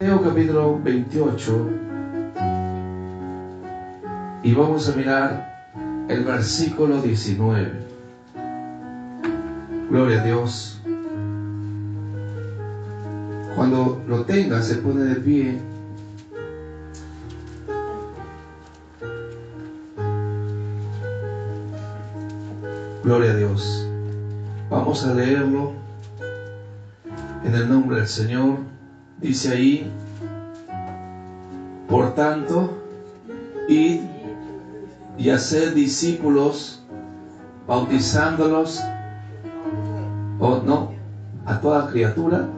Mateo capítulo 28 y vamos a mirar el versículo 19. Gloria a Dios. Cuando lo tenga, se pone de pie. Gloria a Dios. Vamos a leerlo en el nombre del Señor. Dice ahí: por tanto, id y haced discípulos, bautizándolos, o no, a toda criatura,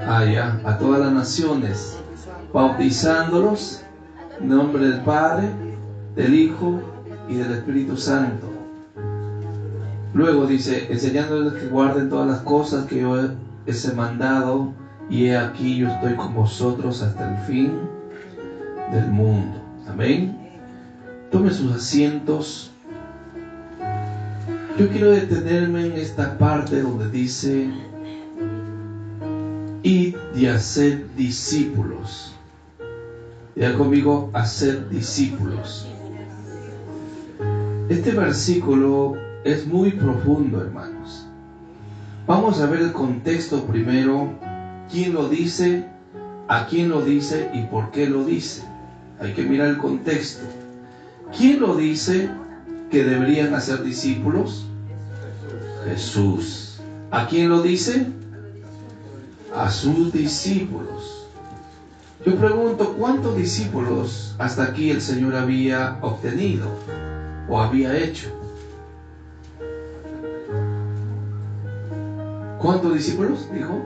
a todas las naciones, bautizándolos en nombre del Padre, del Hijo y del Espíritu Santo. Luego dice: enseñándoles que guarden todas las cosas que yo les he mandado, y he aquí yo estoy con vosotros hasta el fin del mundo. Amén. Tome sus asientos. Yo quiero detenerme en esta parte donde dice: id y haced discípulos. Diga conmigo: haced discípulos. Este versículo es muy profundo, hermanos. Vamos a ver el contexto primero. ¿Quién lo dice? ¿A quién lo dice? ¿Y por qué lo dice? Hay que mirar el contexto. ¿Quién lo dice que deberían hacer discípulos? Jesús. ¿A quién lo dice? A sus discípulos. Yo pregunto, ¿cuántos discípulos hasta aquí el Señor había obtenido o había hecho? ¿Cuántos discípulos dijo?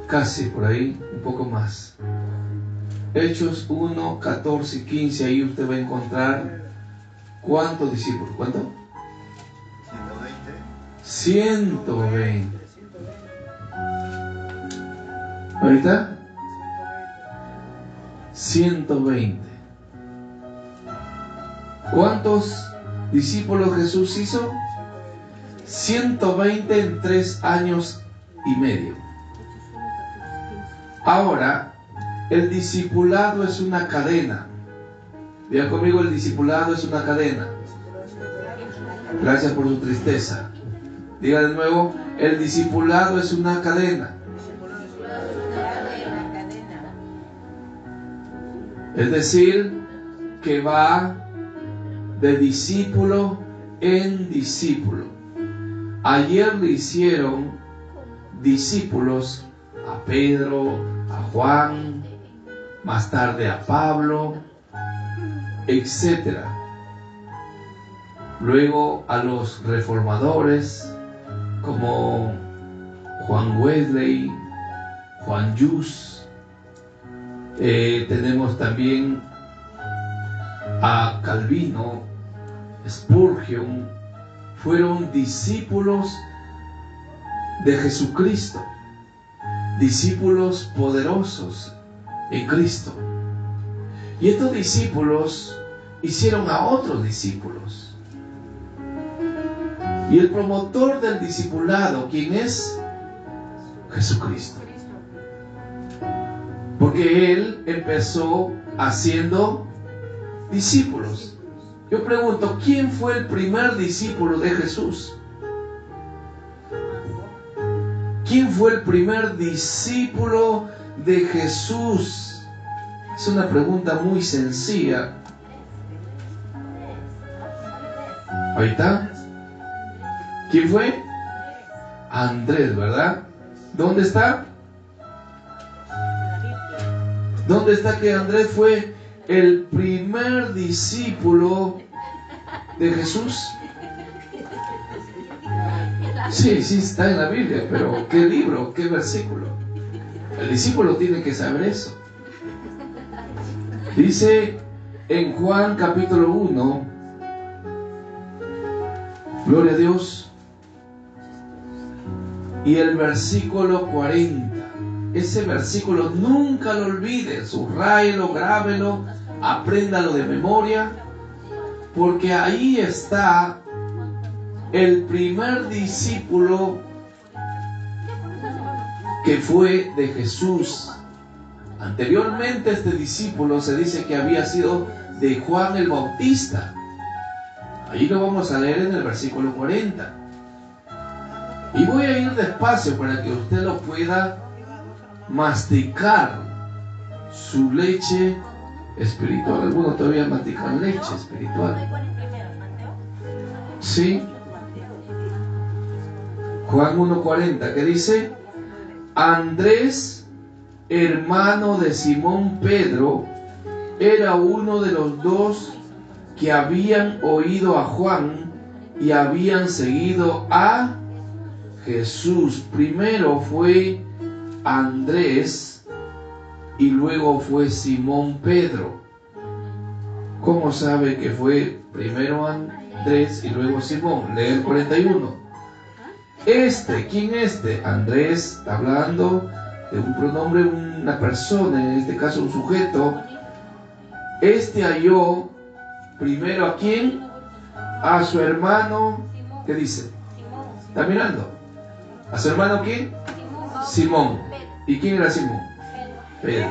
Casi por ahí, un poco más. Hechos 1, 14 y 15, ahí usted va a encontrar ¿cuántos discípulos? ¿Cuánto? 120. ¿Ahorita? 120. ¿Cuántos discípulos Jesús hizo? 120 en 3 años y medio. Ahora, el discipulado es una cadena. Vean conmigo: el discipulado es una cadena. Gracias por su tristeza. Diga de nuevo: el discipulado es una cadena. Es decir, que va de discípulo en discípulo. Ayer le hicieron discípulos a Pedro, a Juan, más tarde a Pablo, etc. Luego a los reformadores como Juan Wesley, Juan Hus. Tenemos también a Calvino, Spurgeon. Fueron discípulos de Jesucristo, discípulos poderosos en Cristo. Y estos discípulos hicieron a otros discípulos. Y el promotor del discipulado, ¿quién es? Jesucristo. Porque Él empezó haciendo discípulos. Yo pregunto, ¿quién fue el primer discípulo de Jesús? ¿Quién fue el primer discípulo de Jesús? Es una pregunta muy sencilla. Ahí está. ¿Quién fue? Andrés, ¿verdad? ¿Dónde está? ¿Dónde está que Andrés fue el primer discípulo de Jesús? Sí, está en la Biblia, pero ¿qué libro? ¿Qué versículo? El discípulo tiene que saber eso. Dice en Juan capítulo 1, gloria a Dios, y el versículo 40. Ese versículo nunca lo olvide, subráyelo, grábelo, apréndalo de memoria, porque ahí está el primer discípulo que fue de Jesús. Anteriormente este discípulo se dice que había sido de Juan el Bautista. Ahí lo vamos a leer en el versículo 40. Y voy a ir despacio para que usted lo pueda masticar, su leche espiritual. Algunos todavía mastican leche espiritual. Sí. Juan 1:40, que dice: Andrés, hermano de Simón Pedro, era uno de los dos que habían oído a Juan y habían seguido a Jesús. Primero fue Andrés y luego fue Simón Pedro. ¿Cómo sabe que fue primero Andrés y luego Simón? Lee el 41. ¿Quién este? Andrés está hablando de un pronombre, una persona, en este caso un sujeto. Halló primero ¿a quién? A su hermano. ¿Qué dice? ¿Está mirando? ¿A su hermano quién? Simón. ¿Y quién era Simón? Pedro.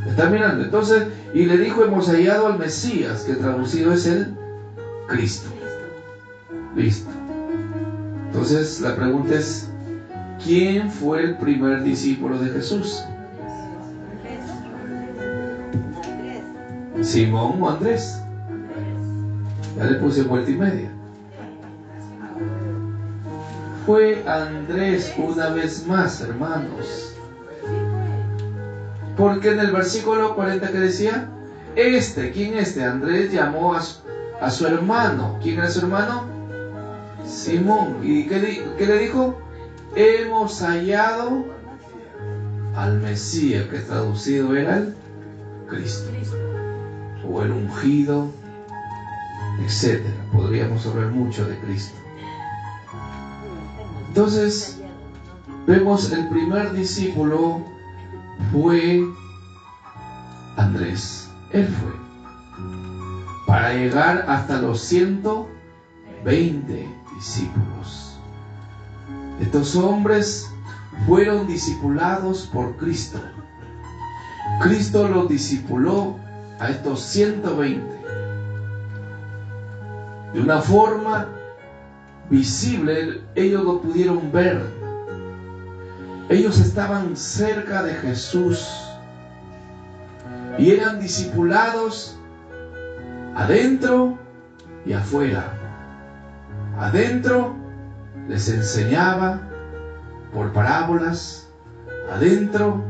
¿Está mirando? Entonces, y le dijo: hemos hallado al Mesías, que traducido es el Cristo. Listo. Entonces la pregunta es: ¿quién fue el primer discípulo de Jesús? ¿Simón o Andrés? Ya le puse vuelta y media. Fue Andrés una vez más, hermanos. Porque en el versículo 40 que decía: ¿quién Andrés llamó a su hermano. ¿Quién era su hermano? Simón. ¿Y qué le dijo? Hemos hallado al Mesías, que traducido era el Cristo, o el ungido, etcétera. Podríamos hablar mucho de Cristo. Entonces, vemos el primer discípulo fue Andrés. Él fue. Para llegar hasta los 120 discípulos. Estos hombres fueron discipulados por Cristo. Cristo los discipuló a estos 120 de una forma visible. Ellos lo pudieron ver. Ellos estaban cerca de Jesús y eran discipulados adentro y afuera. Adentro les enseñaba por parábolas. Adentro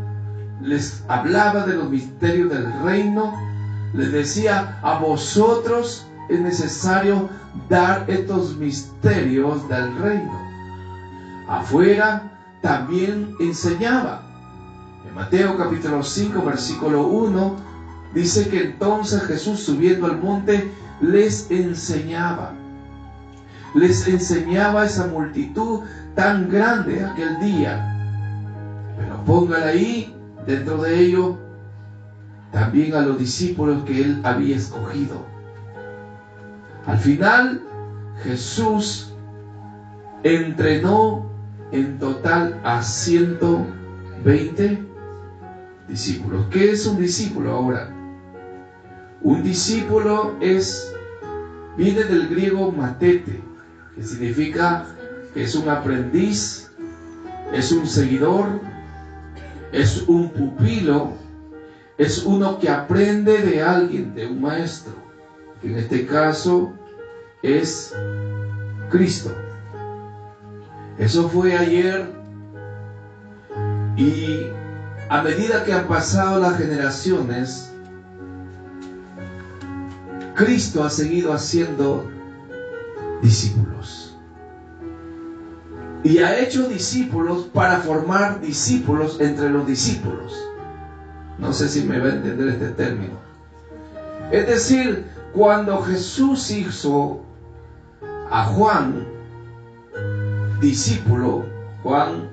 les hablaba de los misterios del reino. Les decía: a vosotros es necesario dar estos misterios del reino. Afuera también enseñaba. En Mateo capítulo 5 versículo 1 dice que entonces Jesús, subiendo al monte, les enseñaba. Les enseñaba a esa multitud tan grande aquel día. Pero póngale ahí, dentro de ello, también a los discípulos que él había escogido. Al final, Jesús entrenó en total a 120 discípulos. ¿Qué es un discípulo ahora? Un discípulo viene del griego matete, que significa que es un aprendiz, es un seguidor, es un pupilo, es uno que aprende de alguien, de un maestro, que en este caso es Cristo. Eso fue ayer, y a medida que han pasado las generaciones, Cristo ha seguido haciendo discípulos. Y ha hecho discípulos para formar discípulos entre los discípulos. No sé si me va a entender este término. Es decir, cuando Jesús hizo a Juan discípulo, Juan,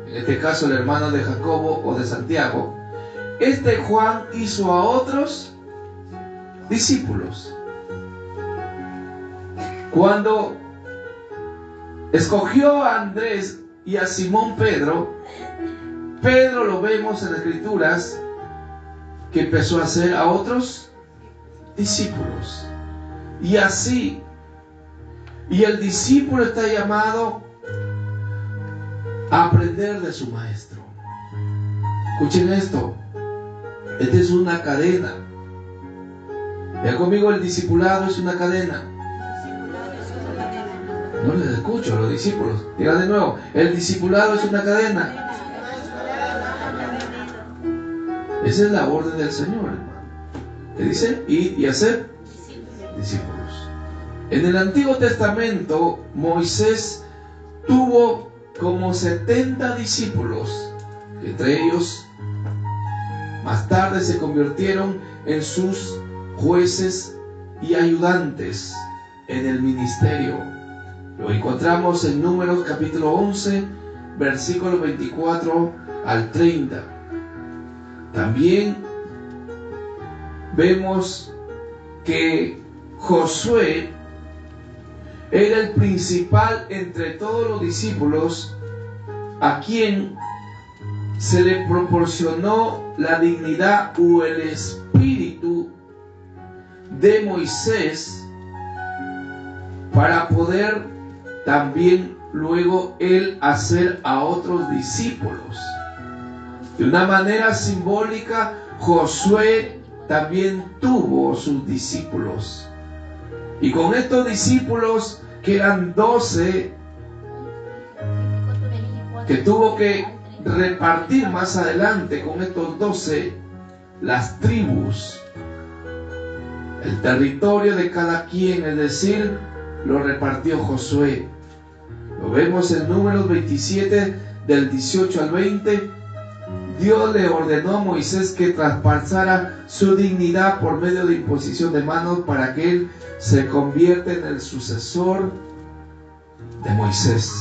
en este caso el hermano de Jacobo o de Santiago, Juan hizo a otros discípulos. Cuando escogió a Andrés y a Simón Pedro, Pedro lo vemos en las Escrituras que empezó a hacer a otros discípulos. Y así, y el discípulo está llamado a aprender de su maestro. Escuchen esto, esta es una cadena. Vean conmigo, el discipulado es una cadena. No les escucho a los discípulos. Diga de nuevo, el discipulado es una cadena. Esa es la orden del Señor, hermano. ¿Qué dice? Ir y hacer discípulos. En el Antiguo Testamento, Moisés tuvo como 70 discípulos, que entre ellos más tarde se convirtieron en sus jueces y ayudantes en el ministerio. Lo encontramos en Números capítulo 11, versículos 24 al 30. También vemos que Josué era el principal entre todos los discípulos, a quien se le proporcionó la dignidad o el espíritu de Moisés para poder también luego él hacer a otros discípulos. De una manera simbólica, Josué también tuvo sus discípulos. Y con estos discípulos, que eran 12, que tuvo que repartir más adelante con estos 12, las tribus, el territorio de cada quien, es decir, lo repartió Josué. Lo vemos en Números 27, del 18 al 20. Dios le ordenó a Moisés que traspasara su dignidad por medio de imposición de manos para que él se convierta en el sucesor de Moisés.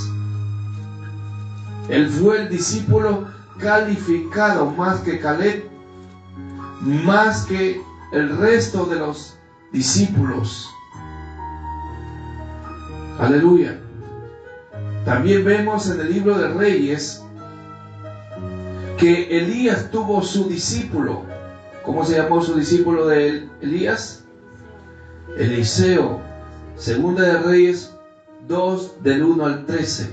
Él fue el discípulo calificado más que Caleb, más que el resto de los discípulos. Aleluya. También vemos en el libro de Reyes que Elías tuvo su discípulo. ¿Cómo se llamó su discípulo de Elías? Eliseo. Segunda de Reyes 2, del 1 al 13.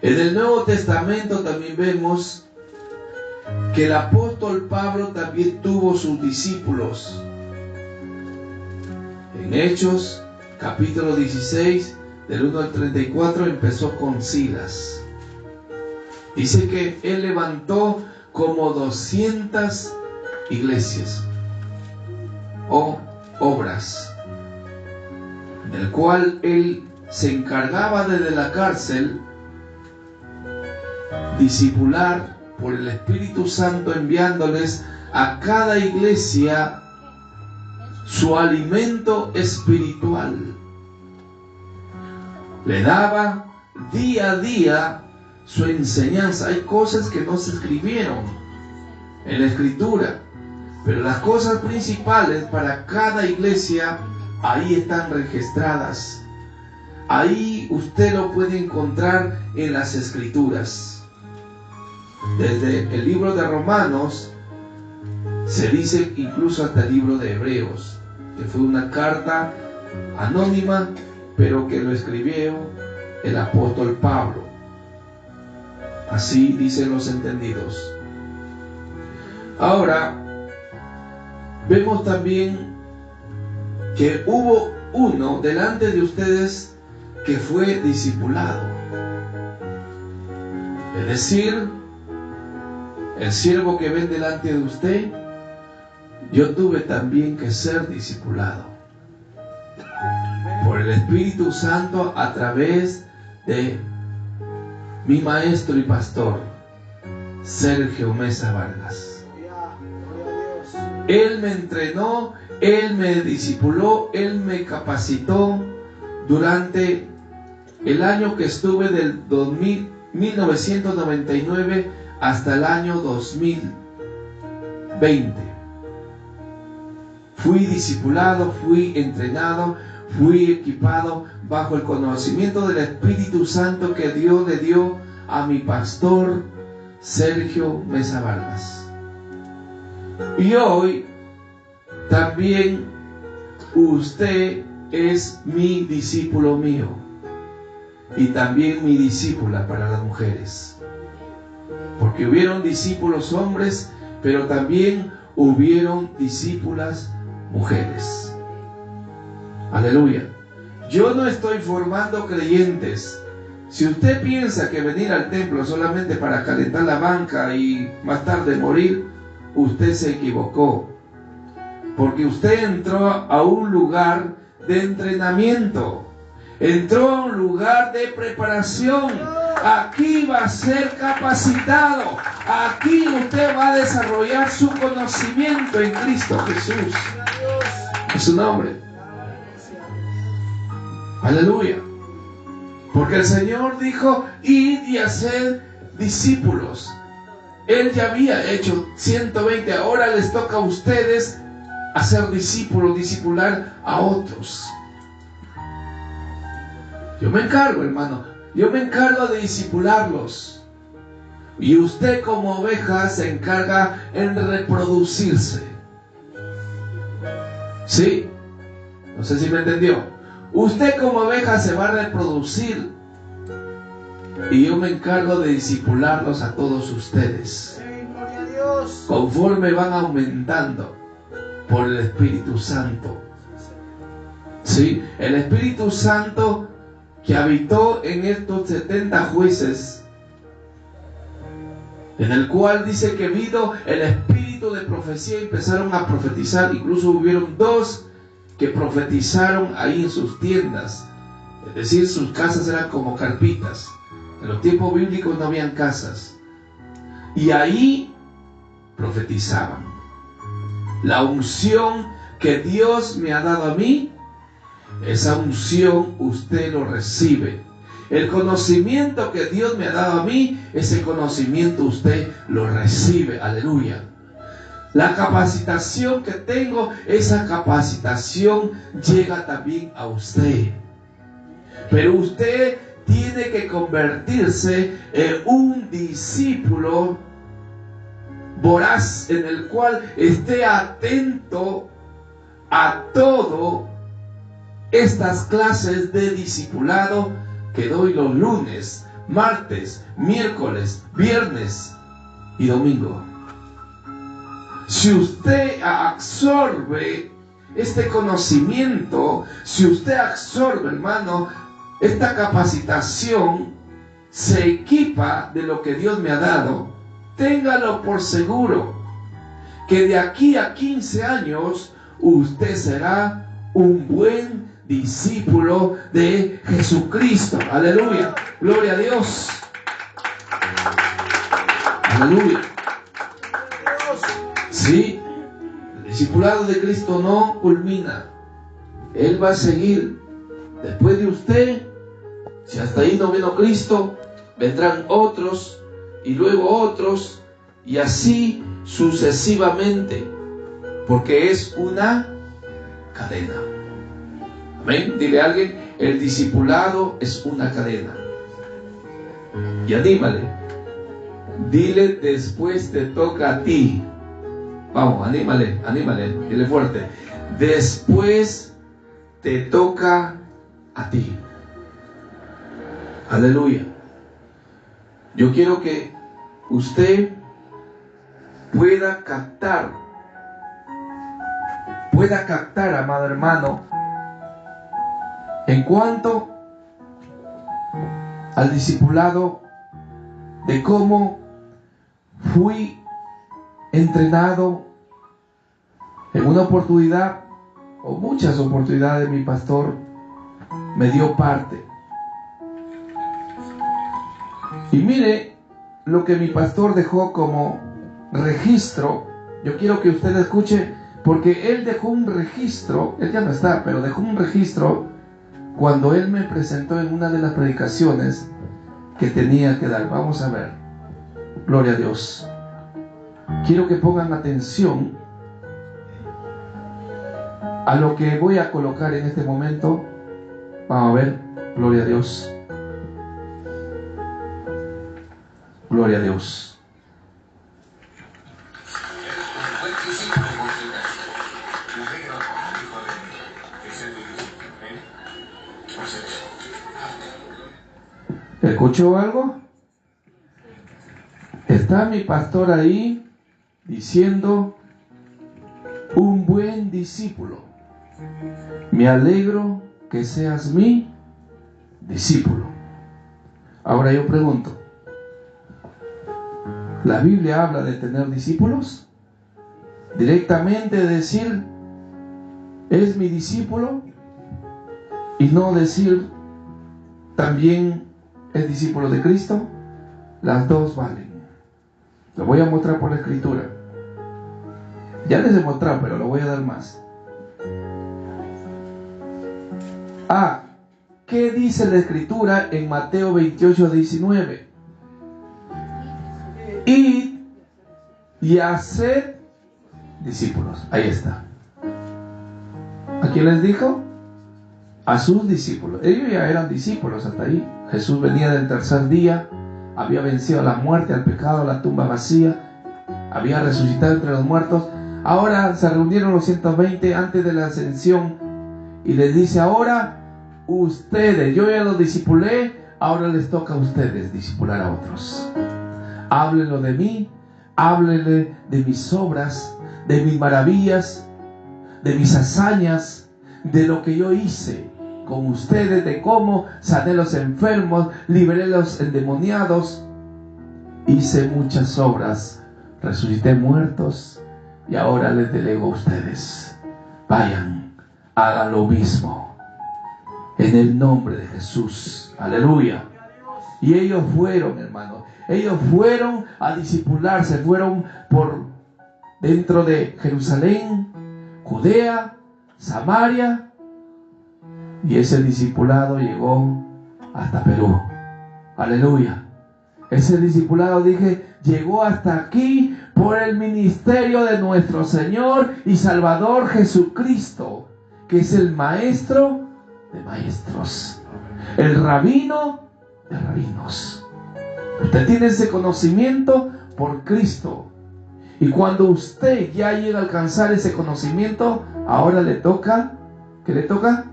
En el Nuevo Testamento también vemos que el apóstol Pablo también tuvo sus discípulos. En Hechos, capítulo 16, del 1 al 34, empezó con Silas. Dice que él levantó como 200 iglesias o obras, en el cual él se encargaba desde la cárcel discipular por el Espíritu Santo, enviándoles a cada iglesia su alimento espiritual. Le daba día a día su enseñanza. Hay cosas que no se escribieron en la Escritura, pero las cosas principales para cada iglesia ahí están registradas. Ahí usted lo puede encontrar en las Escrituras. Desde el libro de Romanos se dice incluso hasta el libro de Hebreos, que fue una carta anónima, pero que lo escribió el apóstol Pablo. Así dicen los entendidos. Ahora, vemos también que hubo uno delante de ustedes que fue discipulado. Es decir, el siervo que ven delante de usted, yo tuve también que ser discipulado por el Espíritu Santo a través de mi maestro y pastor, Sergio Mesa Vargas. Él me entrenó, él me discipuló, él me capacitó durante el año que estuve del 1999 hasta el año 2020. Fui discipulado, fui entrenado, fui equipado bajo el conocimiento del Espíritu Santo que Dios le dio a mi pastor Sergio Mesa Vargas. Y hoy también usted es mi discípulo mío y también mi discípula para las mujeres. Porque hubieron discípulos hombres, pero también hubieron discípulas mujeres. Aleluya. Yo no estoy formando creyentes. Si usted piensa que venir al templo solamente para calentar la banca y más tarde morir, usted se equivocó. Porque usted entró a un lugar de entrenamiento. Entró a un lugar de preparación. Aquí va a ser capacitado. Aquí usted va a desarrollar su conocimiento en Cristo Jesús. En su nombre. Aleluya. Porque el Señor dijo, id y haced discípulos. Él ya había hecho 120, ahora les toca a ustedes hacer discípulos, discipular a otros. Yo me encargo, hermano, yo me encargo de discipularlos. Y usted como oveja se encarga en reproducirse. ¿Sí? No sé si me entendió. Usted como oveja se va a reproducir y yo me encargo de discipularlos a todos ustedes. Conforme van aumentando por el Espíritu Santo. ¿Sí? El Espíritu Santo que habitó en estos 70 jueces, en el cual dice que vino el espíritu de profecía y empezaron a profetizar. Incluso hubieron 2 que profetizaron ahí en sus tiendas, es decir, sus casas eran como carpitas. En los tiempos bíblicos no habían casas, y ahí profetizaban. La unción que Dios me ha dado a mí, esa unción usted lo recibe. El conocimiento que Dios me ha dado a mí, ese conocimiento usted lo recibe. Aleluya. La capacitación que tengo, esa capacitación llega también a usted. Pero usted tiene que convertirse en un discípulo voraz, en el cual esté atento a todo estas clases de discipulado que doy los lunes, martes, miércoles, viernes y domingo. Si usted absorbe este conocimiento, si usted absorbe, hermano, esta capacitación, se equipa de lo que Dios me ha dado, téngalo por seguro que de aquí a 15 años usted será un buen discípulo de Jesucristo. Aleluya. Gloria a Dios. Aleluya. Sí, el discipulado de Cristo no culmina. Él va a seguir. Después de usted, si hasta ahí no vino Cristo, vendrán otros y luego otros y así sucesivamente, porque es una cadena. Amén. Dile a alguien, el discipulado es una cadena. Y anímale. Dile, después te toca a ti. Vamos, anímale, anímale, dile fuerte. Después te toca a ti. Aleluya. Yo quiero que usted pueda captar, amado hermano, en cuanto al discipulado, de cómo fui entrenado en una oportunidad o muchas oportunidades. Mi pastor me dio parte. Y mire lo que mi pastor dejó como registro. Yo quiero que usted escuche, porque él dejó un registro. Él ya no está, pero dejó un registro cuando él me presentó en una de las predicaciones que tenía que dar. Vamos a ver. Gloria a Dios. Quiero que pongan atención A lo que voy a colocar en este momento, vamos a ver, gloria a Dios. Gloria a Dios. ¿Escuchó algo? Está mi pastor ahí diciendo: un buen discípulo. Me alegro que seas mi discípulo. Ahora yo pregunto, ¿la Biblia habla de tener discípulos? Directamente decir, es mi discípulo, y no decir, también es discípulo de Cristo. Las dos valen. Lo voy a mostrar por la Escritura. Ya les he mostrado, pero lo voy a dar más. ¿Qué dice la Escritura en Mateo 28:19? Id y haced discípulos. Ahí está. ¿A quién les dijo? A sus discípulos. Ellos ya eran discípulos hasta ahí. Jesús venía del tercer día, había vencido a la muerte, al pecado, a la tumba vacía, había resucitado entre los muertos. Ahora se reunieron los 120 antes de la ascensión y les dice: ahora ustedes, yo ya los discipulé, ahora les toca a ustedes discipular a otros. Háblenlo de mí, háblenle de mis obras, de mis maravillas, de mis hazañas, de lo que yo hice con ustedes, de cómo sané los enfermos, liberé los endemoniados, hice muchas obras, resucité muertos, y ahora les delego a ustedes. Vayan, hagan lo mismo en el nombre de Jesús. Aleluya. Y ellos fueron, hermanos, ellos fueron a discipularse, fueron por dentro de Jerusalén, Judea, Samaria, y ese discipulado llegó hasta Perú. Aleluya. Ese discipulado, dije, llegó hasta aquí por el ministerio de nuestro Señor y Salvador Jesucristo, que es el maestro de maestros, el rabino de rabinos. Usted tiene ese conocimiento por Cristo. Y cuando usted ya llega a alcanzar ese conocimiento, ahora le toca, ¿qué le toca?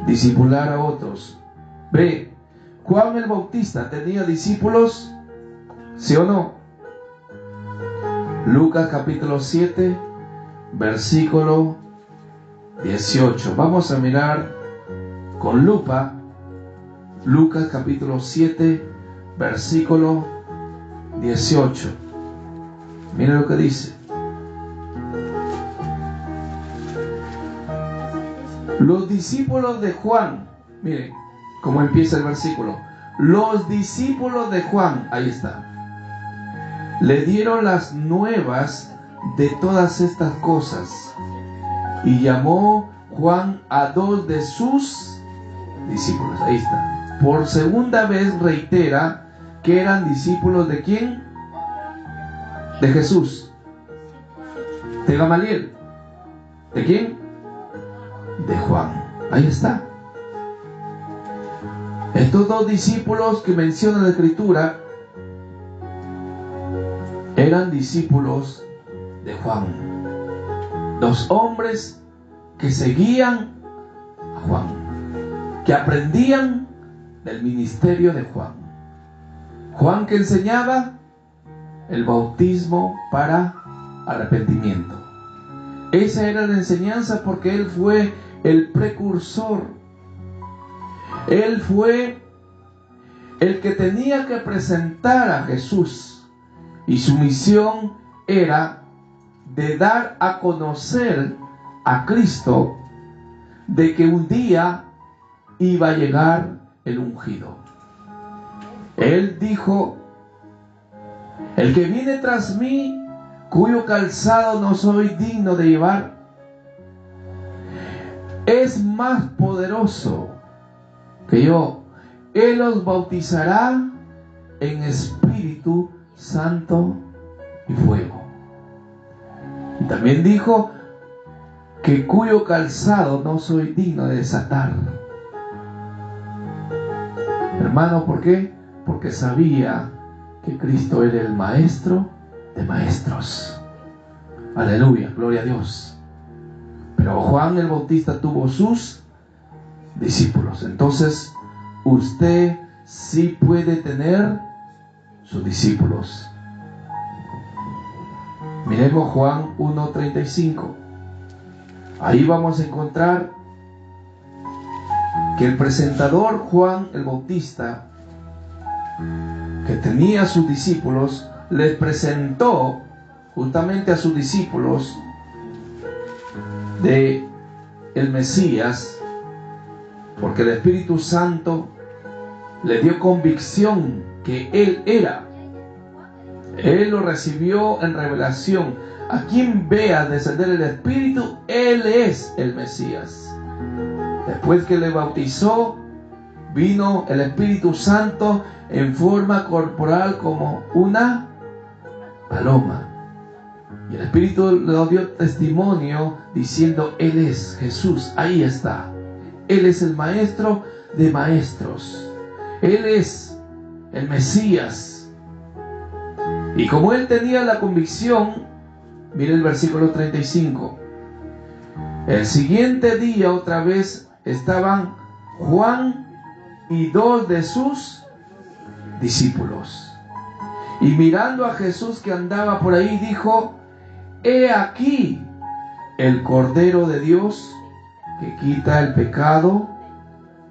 Discipular a otros. Ve, Juan el Bautista tenía discípulos, ¿sí o no? Lucas capítulo 7, versículo 18. Vamos a mirar con lupa Lucas capítulo 7, versículo 18. Miren lo que dice. Los discípulos de Juan, miren cómo empieza el versículo. Los discípulos de Juan, ahí está, le dieron las nuevas de todas estas cosas, y llamó Juan a 2 de sus discípulos. Ahí está. Por segunda vez reitera que eran discípulos de ¿quién? De Jesús. De Gamaliel. ¿De quién? De Juan. Ahí está. Estos 2 discípulos que menciona la Escritura eran discípulos de Juan. 2 hombres que seguían a Juan, que aprendían del ministerio de Juan. Juan que enseñaba el bautismo para arrepentimiento. Esa era la enseñanza, porque él fue el precursor. Él fue el que tenía que presentar a Jesús, y su misión era de dar a conocer a Cristo, de que un día iba a llegar el ungido. Él dijo: el que viene tras mí, cuyo calzado no soy digno de llevar, es más poderoso que yo. Él os bautizará en Espíritu Santo y fuego. Y también dijo: que cuyo calzado no soy digno de desatar. Hermano, ¿por qué? Porque sabía que Cristo era el maestro de maestros. Aleluya, gloria a Dios. Pero Juan el Bautista tuvo sus discípulos. Entonces, usted sí puede tener sus discípulos. Miremos Juan 1:35. Ahí vamos a encontrar que el presentador Juan el Bautista, que tenía a sus discípulos, les presentó justamente a sus discípulos de el Mesías, porque el Espíritu Santo le dio convicción que Él era. Él lo recibió en revelación. A quien vea descender el Espíritu, Él es el Mesías. Después que le bautizó, vino el Espíritu Santo en forma corporal como una paloma. Y el Espíritu le dio testimonio diciendo: Él es Jesús, ahí está. Él es el maestro de maestros. Él es el Mesías. Y como él tenía la convicción, mire el versículo 35. El siguiente día otra vez estaban Juan y 2 de sus discípulos. Y mirando a Jesús que andaba por ahí, dijo: He aquí el Cordero de Dios que quita el pecado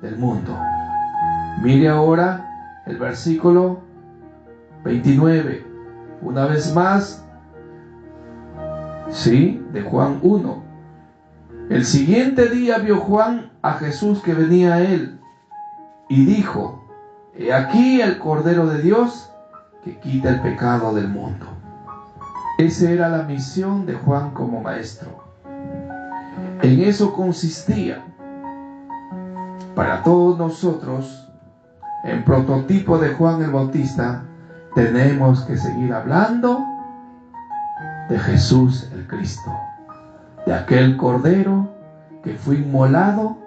del mundo. Mire ahora el versículo 29. Una vez más, sí, de Juan 1. El siguiente día vio Juan a Jesús que venía a él y dijo: He aquí el Cordero de Dios que quita el pecado del mundo. Esa era la misión de Juan como maestro. En eso consistía. Para todos nosotros, en prototipo de Juan el Bautista, tenemos que seguir hablando de Jesús el Cristo, de aquel Cordero que fue inmolado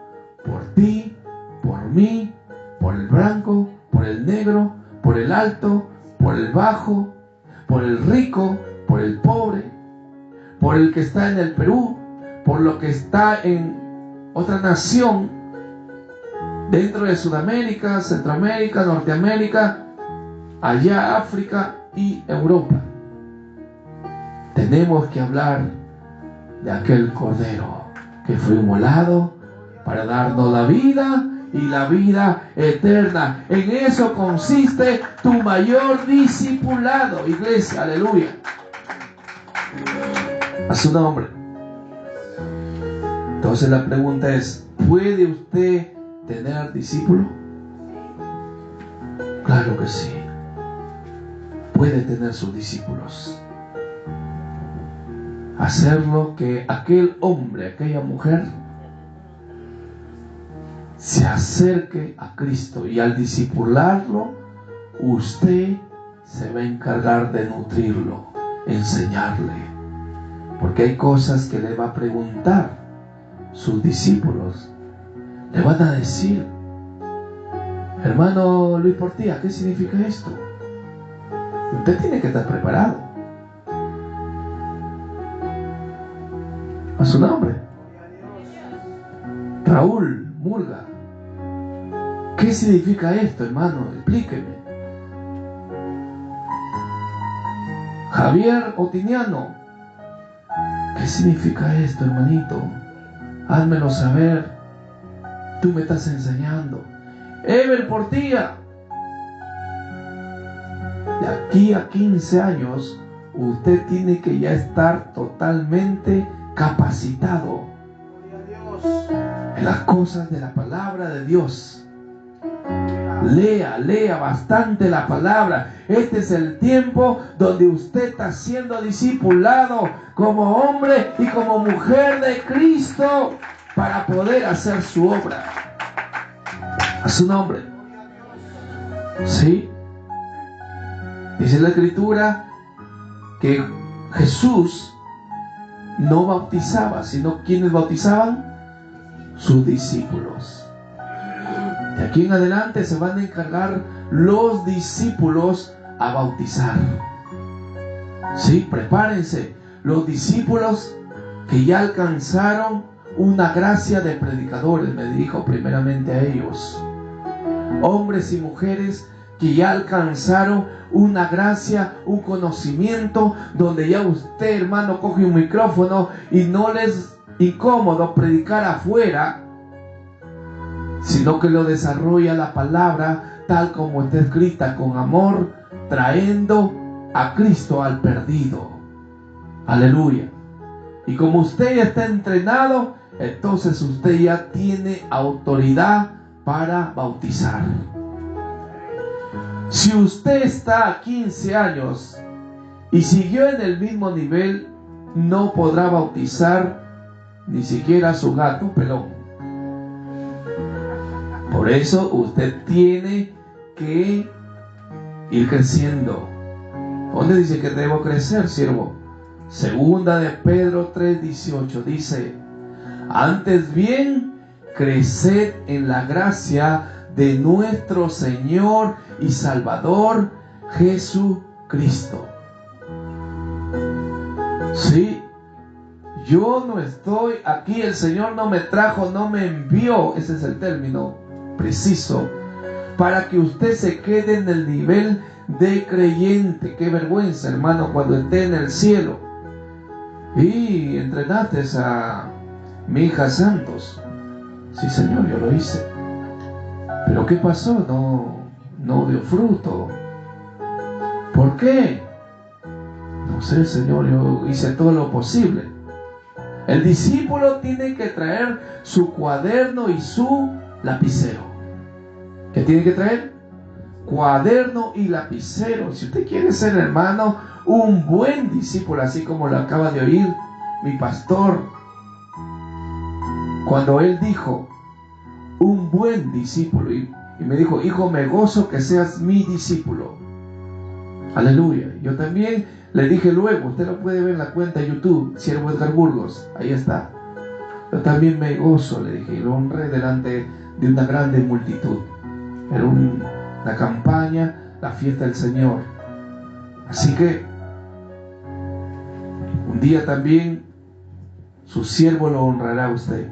por ti, por mí, por el blanco, por el negro, por el alto, por el bajo, por el rico, por el pobre, por el que está en el Perú, por lo que está en otra nación dentro de Sudamérica, Centroamérica, Norteamérica, allá África y Europa. Tenemos que hablar de aquel Cordero que fue inmolado para darnos la vida y la vida eterna. En eso consiste tu mayor discipulado, iglesia, aleluya. A su nombre. Entonces la pregunta es: ¿puede usted tener discípulo? Claro que sí. Puede tener sus discípulos. Hacerlo que aquel hombre, aquella mujer se acerque a Cristo, y al discipularlo, usted se va a encargar de nutrirlo, enseñarle, porque hay cosas que le va a preguntar sus discípulos. Le van a decir: hermano Luis Portilla, ¿qué significa esto? Usted tiene que estar preparado. A su nombre. Raúl Murga, ¿qué significa esto, hermano? Explíqueme. Javier Otiniano, ¿qué significa esto, hermanito? Házmelo saber. Tú me estás enseñando. Ever Portilla, de aquí a 15 años, usted tiene que ya estar totalmente capacitado en las cosas de la palabra de Dios. Lea bastante la palabra. Este es el tiempo donde usted está siendo discipulado como hombre y como mujer de Cristo para poder hacer su obra. A su nombre. ¿Sí? Dice la Escritura que Jesús no bautizaba, sino ¿quiénes bautizaban? Sus discípulos. De aquí en adelante se van a encargar los discípulos a bautizar. Sí, prepárense. Los discípulos que ya alcanzaron una gracia de predicadores, me dirijo primeramente a ellos. Hombres y mujeres que ya alcanzaron una gracia, un conocimiento, donde ya usted, hermano, coge un micrófono y no les es incómodo predicar afuera, sino que lo desarrolla la palabra tal como está escrita, con amor, trayendo a Cristo al perdido. Aleluya. Y como usted ya está entrenado, entonces usted ya tiene autoridad para bautizar. Si usted está a 15 años y siguió en el mismo nivel, no podrá bautizar ni siquiera a su gato pelón. Por eso usted tiene que ir creciendo. ¿Dónde dice que debo crecer, siervo? Segunda de Pedro 3:18 dice: antes bien, creced en la gracia de nuestro Señor y Salvador Jesucristo. Sí, yo no estoy aquí, el Señor no me trajo, no me envió, ese es el término preciso, para que usted se quede en el nivel de creyente. Qué vergüenza, hermano, cuando esté en el cielo y entrenaste a mi hija Santos. Sí, Señor, yo lo hice. Pero ¿qué pasó? No dio fruto. ¿Por qué? No sé, Señor, yo hice todo lo posible. El discípulo tiene que traer su cuaderno y su lapicero. ¿Qué tiene que traer? Cuaderno y lapicero. Si usted quiere ser, hermano, un buen discípulo, así como lo acaba de oír mi pastor, cuando él dijo un buen discípulo, y me dijo: hijo, me gozo que seas mi discípulo. Aleluya. Yo también le dije luego, usted lo puede ver en la cuenta de YouTube, Siervo Edgar Burgos, ahí está. Yo también me gozo, le dije, y lo honré delante de una grande multitud. Era una campaña, la fiesta del Señor. Así que un día también su siervo lo honrará a usted.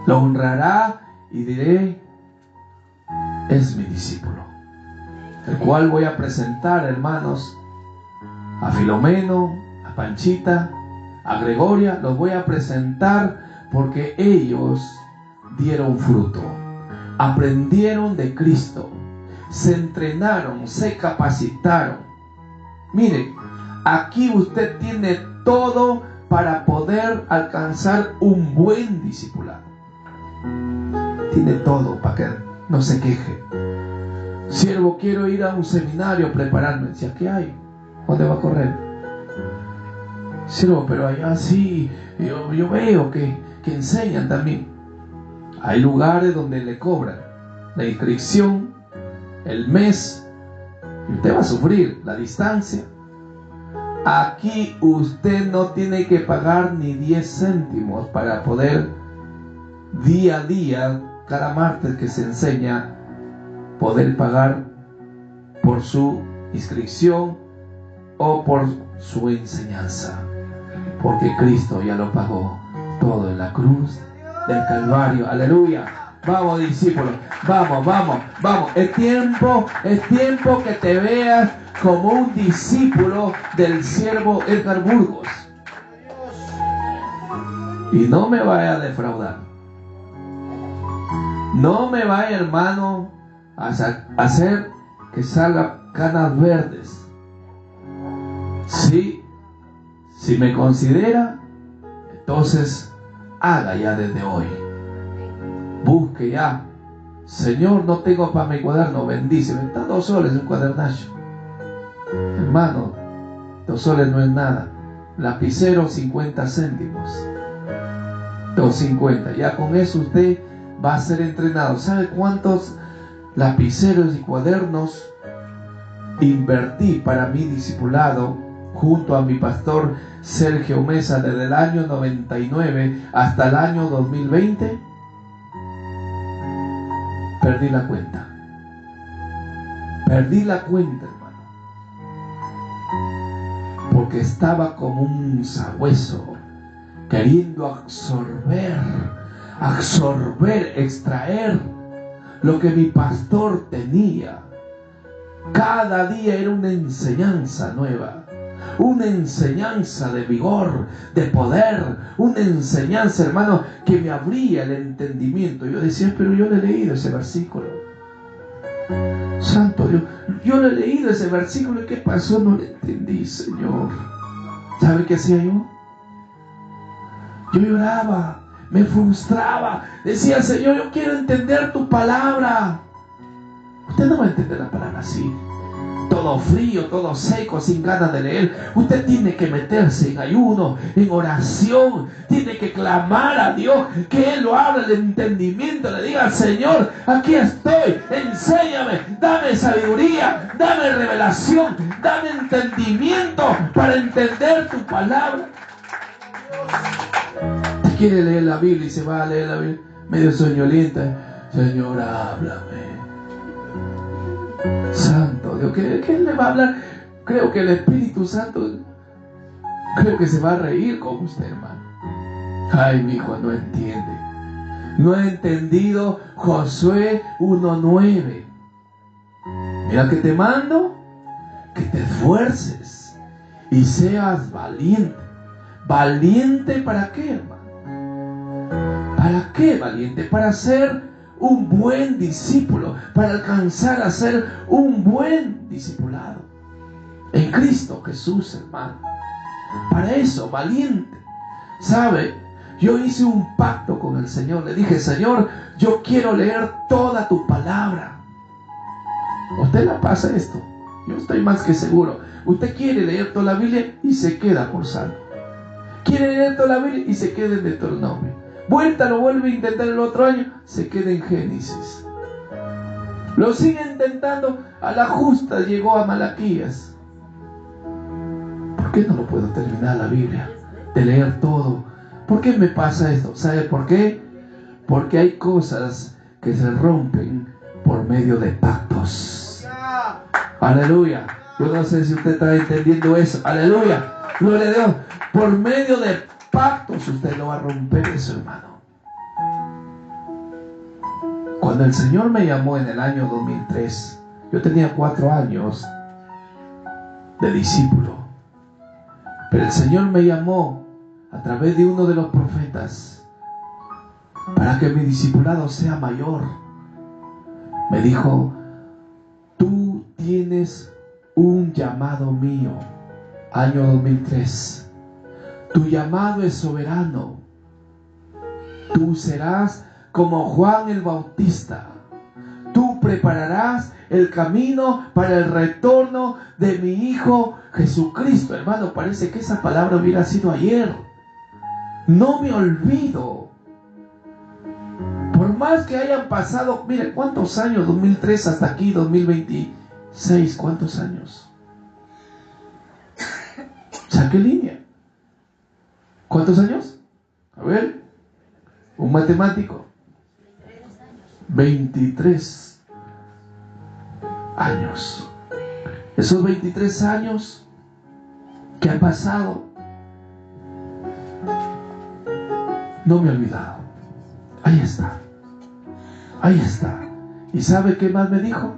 Lo honrará y diré: es mi discípulo, el cual voy a presentar, hermanos, a Filomeno, a Panchita, a Gregoria. Los voy a presentar porque ellos dieron fruto, aprendieron de Cristo, se entrenaron, se capacitaron. Mire, aquí usted tiene todo para poder alcanzar un buen discipulado. Tiene todo para que no se queje. Siervo, quiero ir a un seminario a prepararme. Decía, ¿qué hay? ¿Dónde va a correr? Siervo, pero allá sí, yo veo que enseñan también. Hay lugares donde le cobran la inscripción, el mes, y usted va a sufrir la distancia. Aquí usted no tiene que pagar ni 10 céntimos para poder día a día, cada martes que se enseña, poder pagar por su inscripción o por su enseñanza, porque Cristo ya lo pagó todo en la cruz del Calvario. Aleluya. Vamos, discípulos, vamos. Es tiempo que te veas como un discípulo del siervo Edgar Burgos, y no me vaya a defraudar. No me vaya, hermano, a hacer que salga canas verdes. Si me considera, entonces haga ya desde hoy. Busque ya. Señor, no tengo para mi cuaderno, bendíceme. Está 2 soles un cuadernacho. Hermano, 2 soles no es nada. Lapicero, 50 céntimos. 2.50. Ya con eso usted va a ser entrenado. ¿Sabe cuántos lapiceros y cuadernos invertí para mi discipulado junto a mi pastor Sergio Mesa desde el año 99 hasta el año 2020, perdí la cuenta. Perdí la cuenta, hermano. Porque estaba como un sabueso queriendo absorber, extraer lo que mi pastor tenía. Cada día era una enseñanza nueva, una enseñanza de vigor, de poder, una enseñanza, hermano, que me abría el entendimiento. Yo decía, pero yo le he leído ese versículo. Santo Dios, yo le he leído ese versículo y ¿qué pasó? No lo entendí, Señor. ¿Sabe qué hacía yo? Yo lloraba, me frustraba, decía, Señor, yo quiero entender tu palabra. Usted no va a entender la palabra así, todo frío, todo seco, sin ganas de leer. Usted tiene que meterse en ayuno, en oración, tiene que clamar a Dios, que Él lo abra el entendimiento, le diga, Señor, aquí estoy, enséñame, dame sabiduría, dame revelación, dame entendimiento para entender tu palabra. Usted quiere leer la Biblia y se va a leer la Biblia medio soñolienta. Señor, háblame. Santo Dios, ¿qué le va a hablar? Creo que el Espíritu Santo, creo que se va a reír con usted, hermano. Ay, mi hijo, no entiende. No ha entendido Josué 1:9. Mira que te mando, que te esfuerces y seas valiente. ¿Valiente para qué, hermano? ¿Para qué valiente? Para ser un buen discípulo, para alcanzar a ser un buen discipulado en Cristo Jesús, hermano. Para eso, valiente. ¿Sabe? Yo hice un pacto con el Señor. Le dije, Señor, yo quiero leer toda tu palabra. Usted la pasa esto. Yo estoy más que seguro. Usted quiere leer toda la Biblia y se queda por Salmo. Quiere leer toda la Biblia y se queda en Deuteronomio. Lo vuelve a intentar el otro año, se queda en Génesis. Lo sigue intentando, a la justa llegó a Malaquías. ¿Por qué no lo puedo terminar la Biblia? De leer todo. ¿Por qué me pasa esto? ¿Sabe por qué? Porque hay cosas que se rompen por medio de pactos. Aleluya. Yo no sé si usted está entendiendo eso. Aleluya. Gloria a Dios. Por medio de pactos usted no va a romper eso, hermano. Cuando el Señor me llamó en el año 2003, yo tenía 4 años de discípulo. Pero el Señor me llamó a través de uno de los profetas para que mi discipulado sea mayor. Me dijo, tú tienes un llamado mío. Año 2003. Tu llamado es soberano. Tú serás como Juan el Bautista. Tú prepararás el camino para el retorno de mi Hijo Jesucristo. Hermano, parece que esa palabra hubiera sido ayer. No me olvido. Por más que hayan pasado, mire, ¿cuántos años? 2003 hasta aquí, 2026. ¿Cuántos años? Saque línea. ¿Cuántos años? A ver, un matemático. 23 años. Esos 23 años que han pasado, no me he olvidado. Ahí está. Ahí está. ¿Y sabe qué más me dijo?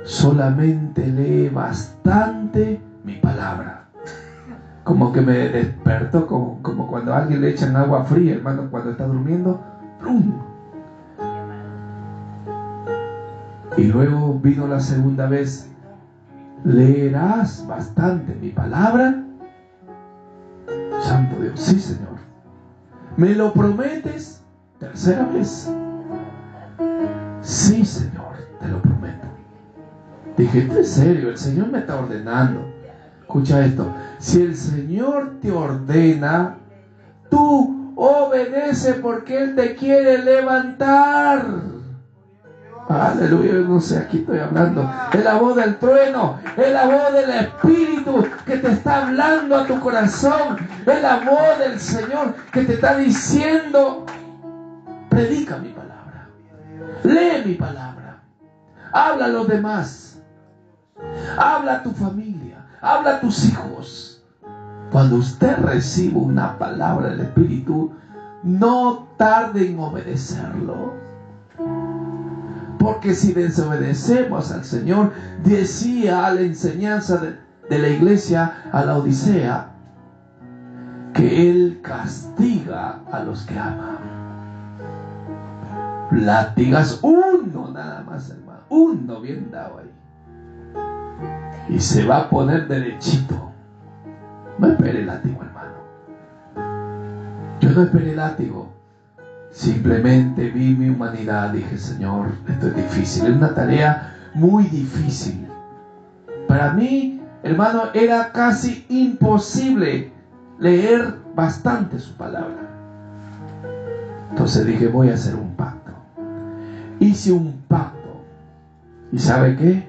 Solamente lee bastante mi palabra. Como que me despertó, como cuando a alguien le echan agua fría, hermano, cuando está durmiendo. ¡Pum! Y luego vino la segunda vez. ¿Leerás bastante mi palabra? Santo Dios, sí, Señor. ¿Me lo prometes? Tercera vez. Sí, Señor, te lo prometo. Dije, ¿esto es serio? El Señor me está ordenando. Escucha esto. Si el Señor te ordena, tú obedece porque Él te quiere levantar. Aleluya, no sé, aquí estoy hablando. Es la voz del trueno, es la voz del Espíritu que te está hablando a tu corazón. Es la voz del Señor que te está diciendo: predica mi palabra, lee mi palabra, habla a los demás, habla a tu familia, habla a tus hijos. Cuando usted recibe una palabra del Espíritu, no tarde en obedecerlo. Porque si desobedecemos al Señor, decía a la enseñanza de la iglesia a la Odisea, que Él castiga a los que ama. Látigas uno nada más, hermano, uno bien dado ahí, y se va a poner derechito. No espere látigo, hermano. Yo no esperé látigo. Simplemente vi mi humanidad, dije: Señor, esto es difícil, es una tarea muy difícil. Para mí, hermano, era casi imposible leer bastante su palabra. Entonces dije: voy a hacer un pacto. Hice un pacto. ¿Y sabe qué?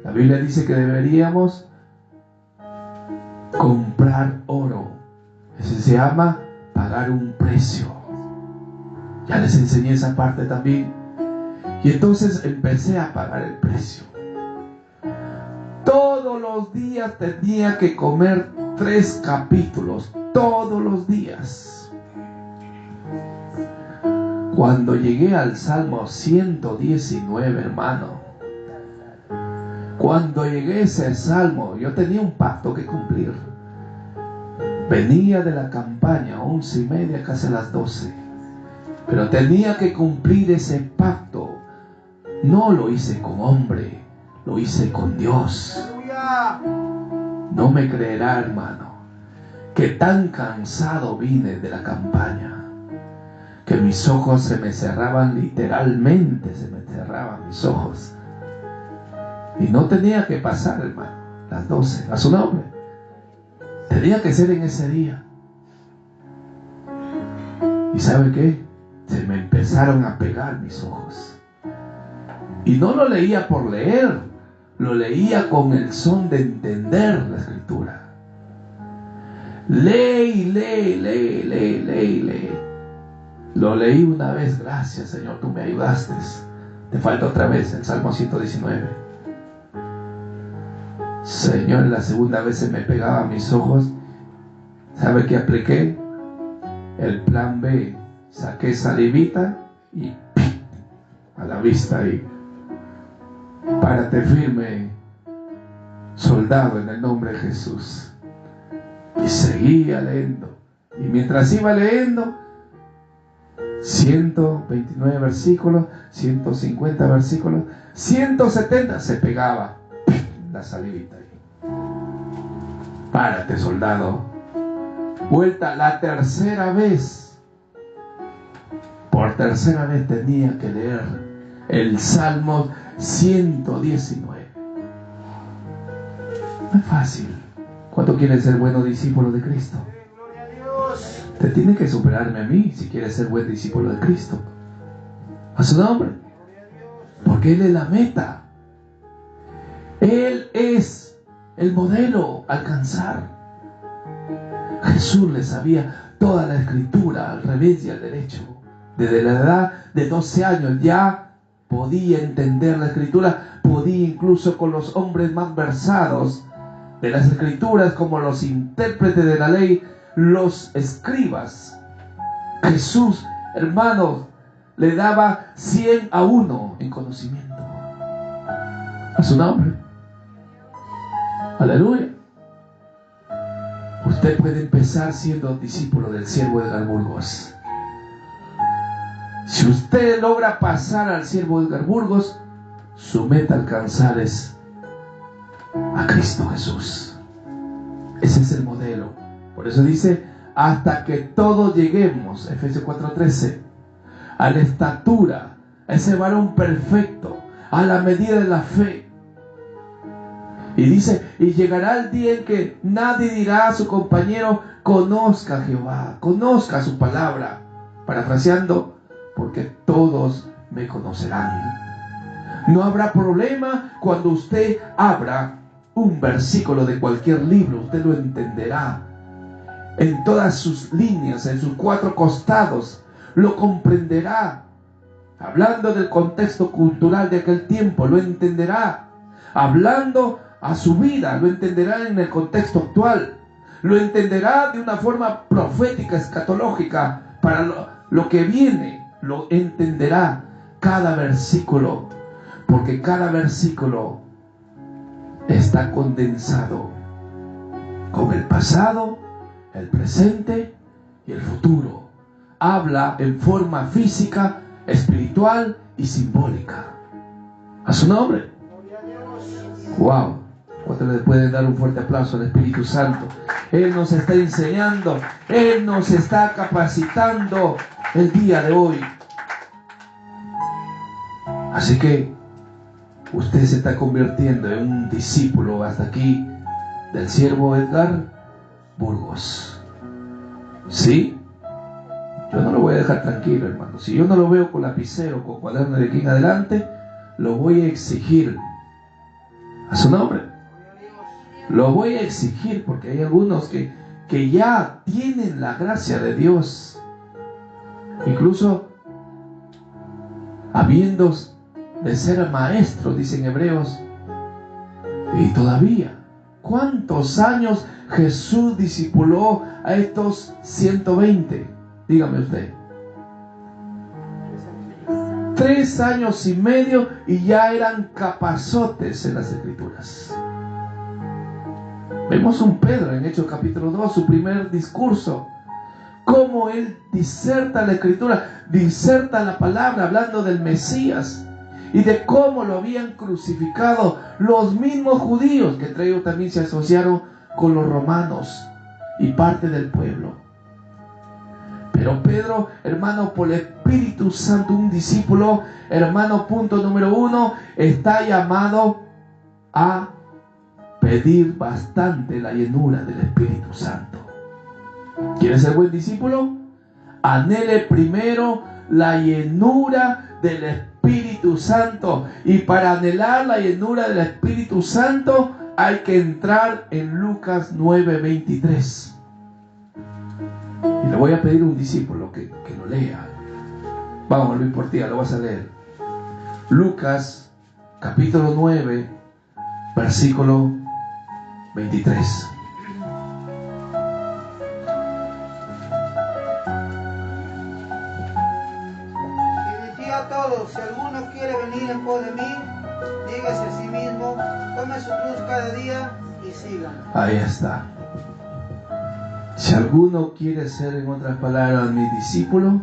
La Biblia dice que deberíamos comprar oro. Eso se llama pagar un precio. Ya les enseñé esa parte también. Y entonces empecé a pagar el precio. Todos los días tenía que comer 3 capítulos. Todos los días. Cuando llegué al Salmo 119, hermano, cuando llegué a ese Salmo, yo tenía un pacto que cumplir. Venía de la campaña, 11:30, casi a las 12. Pero tenía que cumplir ese pacto. No lo hice con hombre, lo hice con Dios. No me creerá, hermano, que tan cansado vine de la campaña, que mis ojos se me cerraban, literalmente se me cerraban mis ojos. Y no tenía que pasar, hermano, las 12, a su nombre. Tenía que ser en ese día. ¿Y sabe qué? Se me empezaron a pegar mis ojos. Y no lo leía por leer, lo leía con el son de entender la Escritura. Lee, lee. Lo leí una vez: gracias, Señor, tú me ayudaste. Te falta otra vez el Salmo 119. Señor, la segunda vez se me pegaban mis ojos. ¿Sabe qué apliqué? El plan B. Saqué salivita y a la vista y párate firme, soldado, en el nombre de Jesús. Y seguía leyendo. Y mientras iba leyendo, 129 versículos, 150 versículos, 170, se pegaba la salivita ahí. Párate, soldado. Vuelta la tercera vez. Por tercera vez tenía que leer el Salmo 119. No es fácil. ¿Cuánto quiere ser bueno discípulo de Cristo? Te tiene que superarme a mí si quieres ser buen discípulo de Cristo. A su nombre. Porque Él es la meta. Él es el modelo a alcanzar. Jesús le sabía toda la Escritura al revés y al derecho. Desde la edad de 12 años ya podía entender la Escritura, podía incluso con los hombres más versados de las Escrituras, como los intérpretes de la ley, los escribas. Jesús, hermanos, le daba 100 a 1 en conocimiento. A su nombre. Aleluya. Usted puede empezar siendo discípulo del siervo Edgar Burgos. Si usted logra pasar al siervo Edgar Burgos, su meta alcanzar es a Cristo Jesús. Ese es el modelo. Por eso dice: hasta que todos lleguemos, Efesios 4:13, a la estatura, a ese varón perfecto, a la medida de la fe. Y dice: y llegará el día en que nadie dirá a su compañero: conozca a Jehová, conozca su palabra. Parafraseando: porque todos me conocerán. No habrá problema cuando usted abra un versículo de cualquier libro. Usted lo entenderá en todas sus líneas, en sus cuatro costados. Lo comprenderá. Hablando del contexto cultural de aquel tiempo, lo entenderá. Hablando a su vida, lo entenderá en el contexto actual. Lo entenderá de una forma profética, escatológica, para lo que viene. Lo entenderá cada versículo, porque cada versículo está condensado con el pasado, el presente y el futuro. Habla en forma física, espiritual y simbólica. A su nombre. Wow. ¿Cuánto le pueden dar un fuerte aplauso al Espíritu Santo? Él nos está enseñando, Él nos está capacitando el día de hoy. Así que usted se está convirtiendo en un discípulo hasta aquí del siervo Edgar Burgos. ¿Sí? Yo no lo voy a dejar tranquilo, hermano. Si yo no lo veo con lapicero, con cuaderno de aquí en adelante, lo voy a exigir. A su nombre. Lo voy a exigir, porque hay algunos que ya tienen la gracia de Dios. Incluso habiendo de ser maestros, dicen Hebreos. Y todavía, ¿cuántos años Jesús discipuló a estos 120? Dígame usted. 3 años y medio y ya eran capazotes en las Escrituras. Vemos un Pedro en Hechos capítulo 2, su primer discurso. Cómo él diserta la Escritura, diserta la palabra, hablando del Mesías y de cómo lo habían crucificado los mismos judíos, que entre ellos también se asociaron con los romanos y parte del pueblo. Pero Pedro, hermano, por el Espíritu Santo, un discípulo, hermano, punto número 1, está llamado a pedir bastante la llenura del Espíritu Santo. ¿Quieres ser buen discípulo? Anhele primero la llenura del Espíritu Santo. Y para anhelar la llenura del Espíritu Santo hay que entrar en Lucas 9:23. Y le voy a pedir a un discípulo que lo lea. Vamos, Luis Portilla, lo vas a leer. Lucas capítulo 9, versículo 23. A todos, si alguno quiere venir en pos de mí, dígase a sí mismo, tome su cruz cada día y sígame. Ahí está. Si alguno quiere ser, en otras palabras, mi discípulo,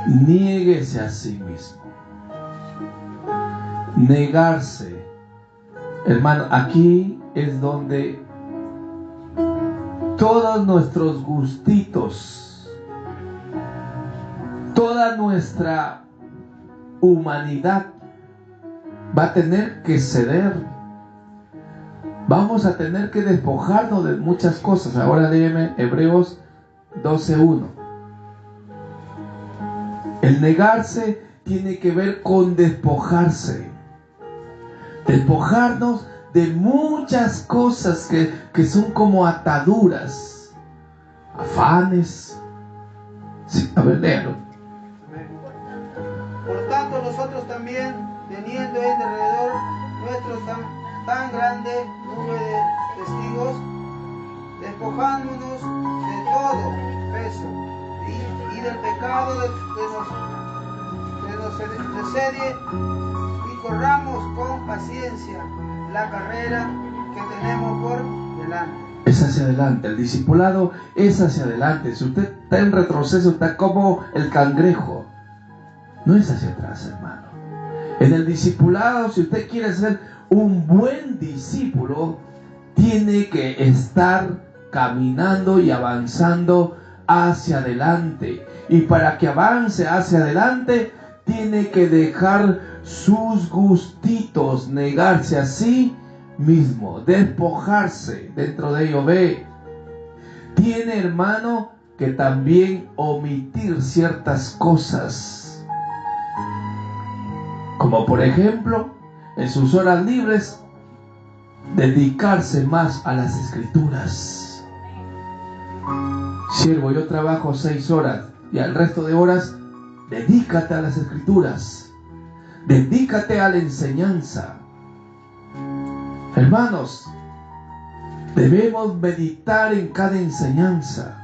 niéguese a sí mismo. Negarse. Hermano, aquí es donde todos nuestros gustitos, toda nuestra humanidad va a tener que ceder. Vamos a tener que despojarnos de muchas cosas. Ahora léeme Hebreos 12:1. El negarse tiene que ver con despojarse. Despojarnos de muchas cosas que son como ataduras, afanes. Sí, a ver, léalo. Por tanto, nosotros también, teniendo en alrededor nuestro tan grande nube de testigos, despojándonos de todo peso y del pecado que nos asedia, y corramos con paciencia la carrera que tenemos por delante. Es hacia adelante, el discipulado es hacia adelante. Si usted está en retroceso, está como el cangrejo. No es hacia atrás, hermano. En el discipulado, si usted quiere ser un buen discípulo, tiene que estar caminando y avanzando hacia adelante. Y para que avance hacia adelante, tiene que dejar sus gustitos, negarse a sí mismo, despojarse. Dentro de ello ve, tiene, hermano, que también omitir ciertas cosas, Como por ejemplo, en sus horas libres, dedicarse más a las Escrituras. Siervo, yo trabajo 6 horas y al resto de horas, dedícate a las Escrituras. Dedícate a la enseñanza. Hermanos, debemos meditar en cada enseñanza.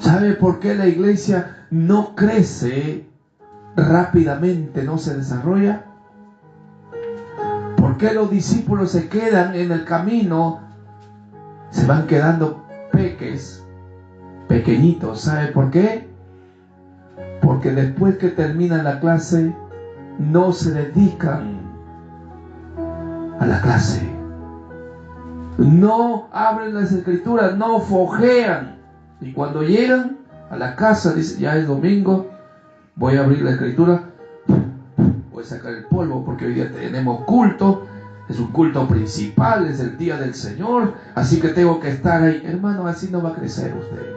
¿Sabe por qué la iglesia no crece rápidamente, no se desarrolla? ¿Por qué los discípulos se quedan en el camino? Se van quedando pequeñitos. ¿Sabe por qué? Porque después que terminan la clase, no se dedican a la clase. No abren las Escrituras, no fojean. Y cuando llegan a la casa, dicen, ya es domingo, voy a abrir la Escritura, voy a sacar el polvo porque hoy día tenemos culto, es un culto principal, es el día del Señor, así que tengo que estar ahí. Hermano, así no va a crecer usted.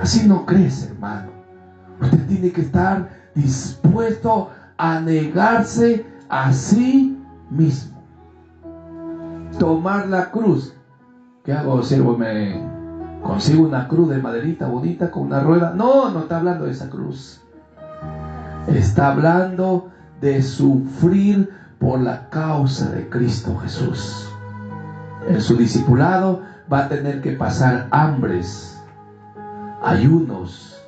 Así no crece, hermano. Usted tiene que estar dispuesto a negarse a sí mismo. Tomar la cruz. ¿Qué hago, siervo? ¿Me consigo una cruz de maderita bonita con una rueda? No, no está hablando de esa cruz. Está hablando de sufrir por la causa de Cristo Jesús. En su discipulado va a tener que pasar hambres, ayunos,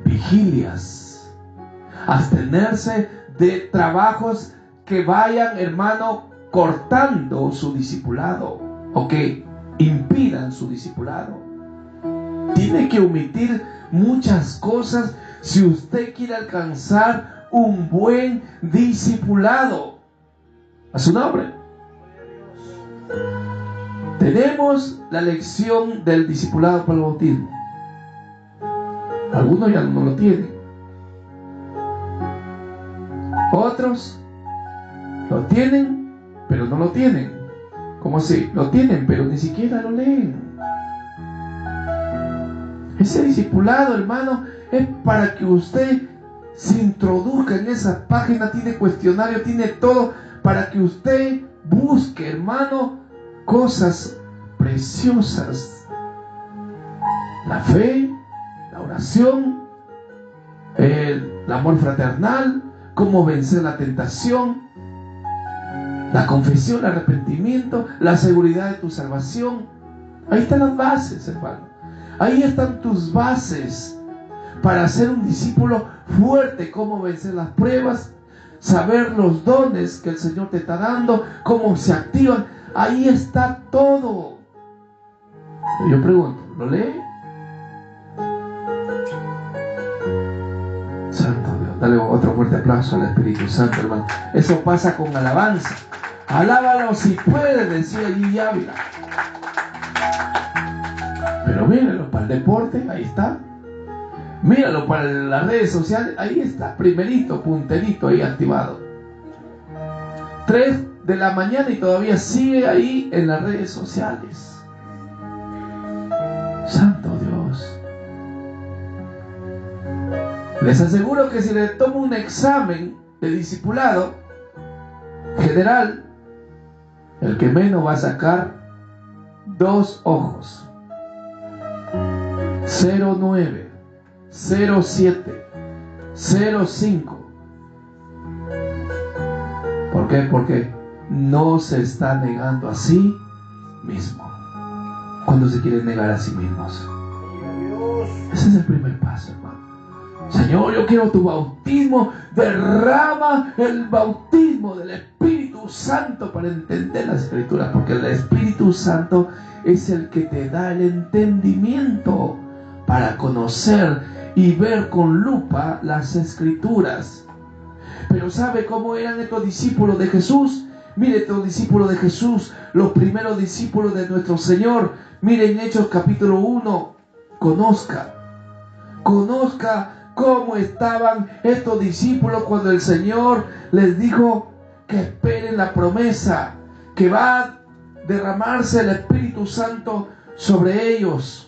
vigilias, abstenerse de trabajos que vayan, hermano, cortando su discipulado o que impidan su discipulado. Tiene que omitir muchas cosas si usted quiere alcanzar un buen discipulado. A su nombre. Tenemos la lección del discipulado por el bautismo. Algunos ya no lo tienen. Otros lo tienen, pero no lo tienen. ¿Cómo así? Lo tienen, pero ni siquiera lo leen. Ese discipulado, hermano, es para que usted se introduzca en esa página. Tiene cuestionario, tiene todo, para que usted busque, hermano, cosas preciosas. La fe, la oración, el amor fraternal, cómo vencer la tentación, la confesión, el arrepentimiento, la seguridad de tu salvación. Ahí están las bases, hermano. Ahí están tus bases para ser un discípulo fuerte. Cómo vencer las pruebas, saber los dones que el Señor te está dando, cómo se activan. Ahí está todo. Yo pregunto, ¿lo lee? Santo Dios, dale otro fuerte aplauso al Espíritu Santo, hermano. Eso pasa con alabanza. Alábalo si puedes, decía allí Ávila. Pero míralo para el deporte, ahí está. Míralo para las redes sociales, ahí está, primerito, punterito, ahí activado. 3 de la mañana y todavía sigue ahí en las redes sociales. Santo Dios. Les aseguro que si le tomo un examen de discipulado general, el que menos va a sacar 2 ojos. 09, 07, 05. ¿Por qué? Porque no se está negando a sí mismo. Cuando se quiere negar a sí mismos. Ese es el primer paso, hermano. Señor, yo quiero tu bautismo. Derrama el bautismo del Espíritu Santo para entender las Escrituras, porque el Espíritu Santo es el que te da el entendimiento para conocer y ver con lupa las Escrituras. Pero ¿sabe cómo eran estos discípulos de Jesús? Mire, estos discípulos de Jesús, los primeros discípulos de nuestro Señor. Miren Hechos capítulo 1. Conozca cómo estaban estos discípulos cuando el Señor les dijo que esperen la promesa, que va a derramarse el Espíritu Santo sobre ellos.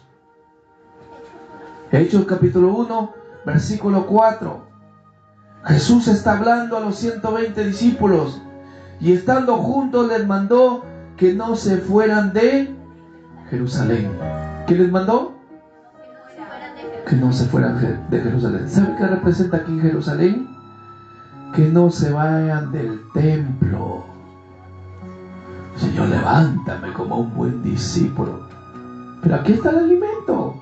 Hechos capítulo 1, versículo 4. Jesús está hablando a los 120 discípulos y estando juntos les mandó que no se fueran de Jerusalén. ¿Qué les mandó? Que no se fueran de Jerusalén. ¿Sabe qué representa aquí Jerusalén? Que no se vayan del templo. Señor, levántame como un buen discípulo. Pero aquí está el alimento,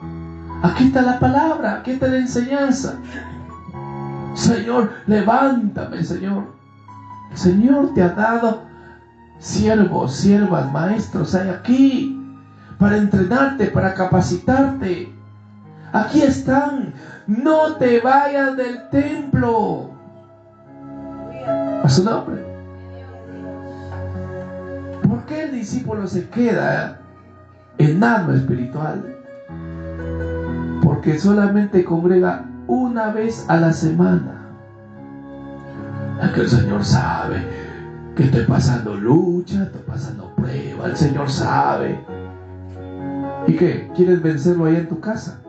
aquí está la palabra, aquí está la enseñanza. Señor, levántame, Señor. Señor, te ha dado siervos, siervas, maestros, hay aquí para entrenarte, para capacitarte. Aquí están. No te vayas del templo. A su nombre. ¿Por qué el discípulo se queda enano espiritual? Porque solamente congrega una vez a la semana. Es que el Señor sabe que estoy pasando lucha, estoy pasando prueba. El Señor sabe. ¿Y qué? ¿Quieres vencerlo ahí en tu casa?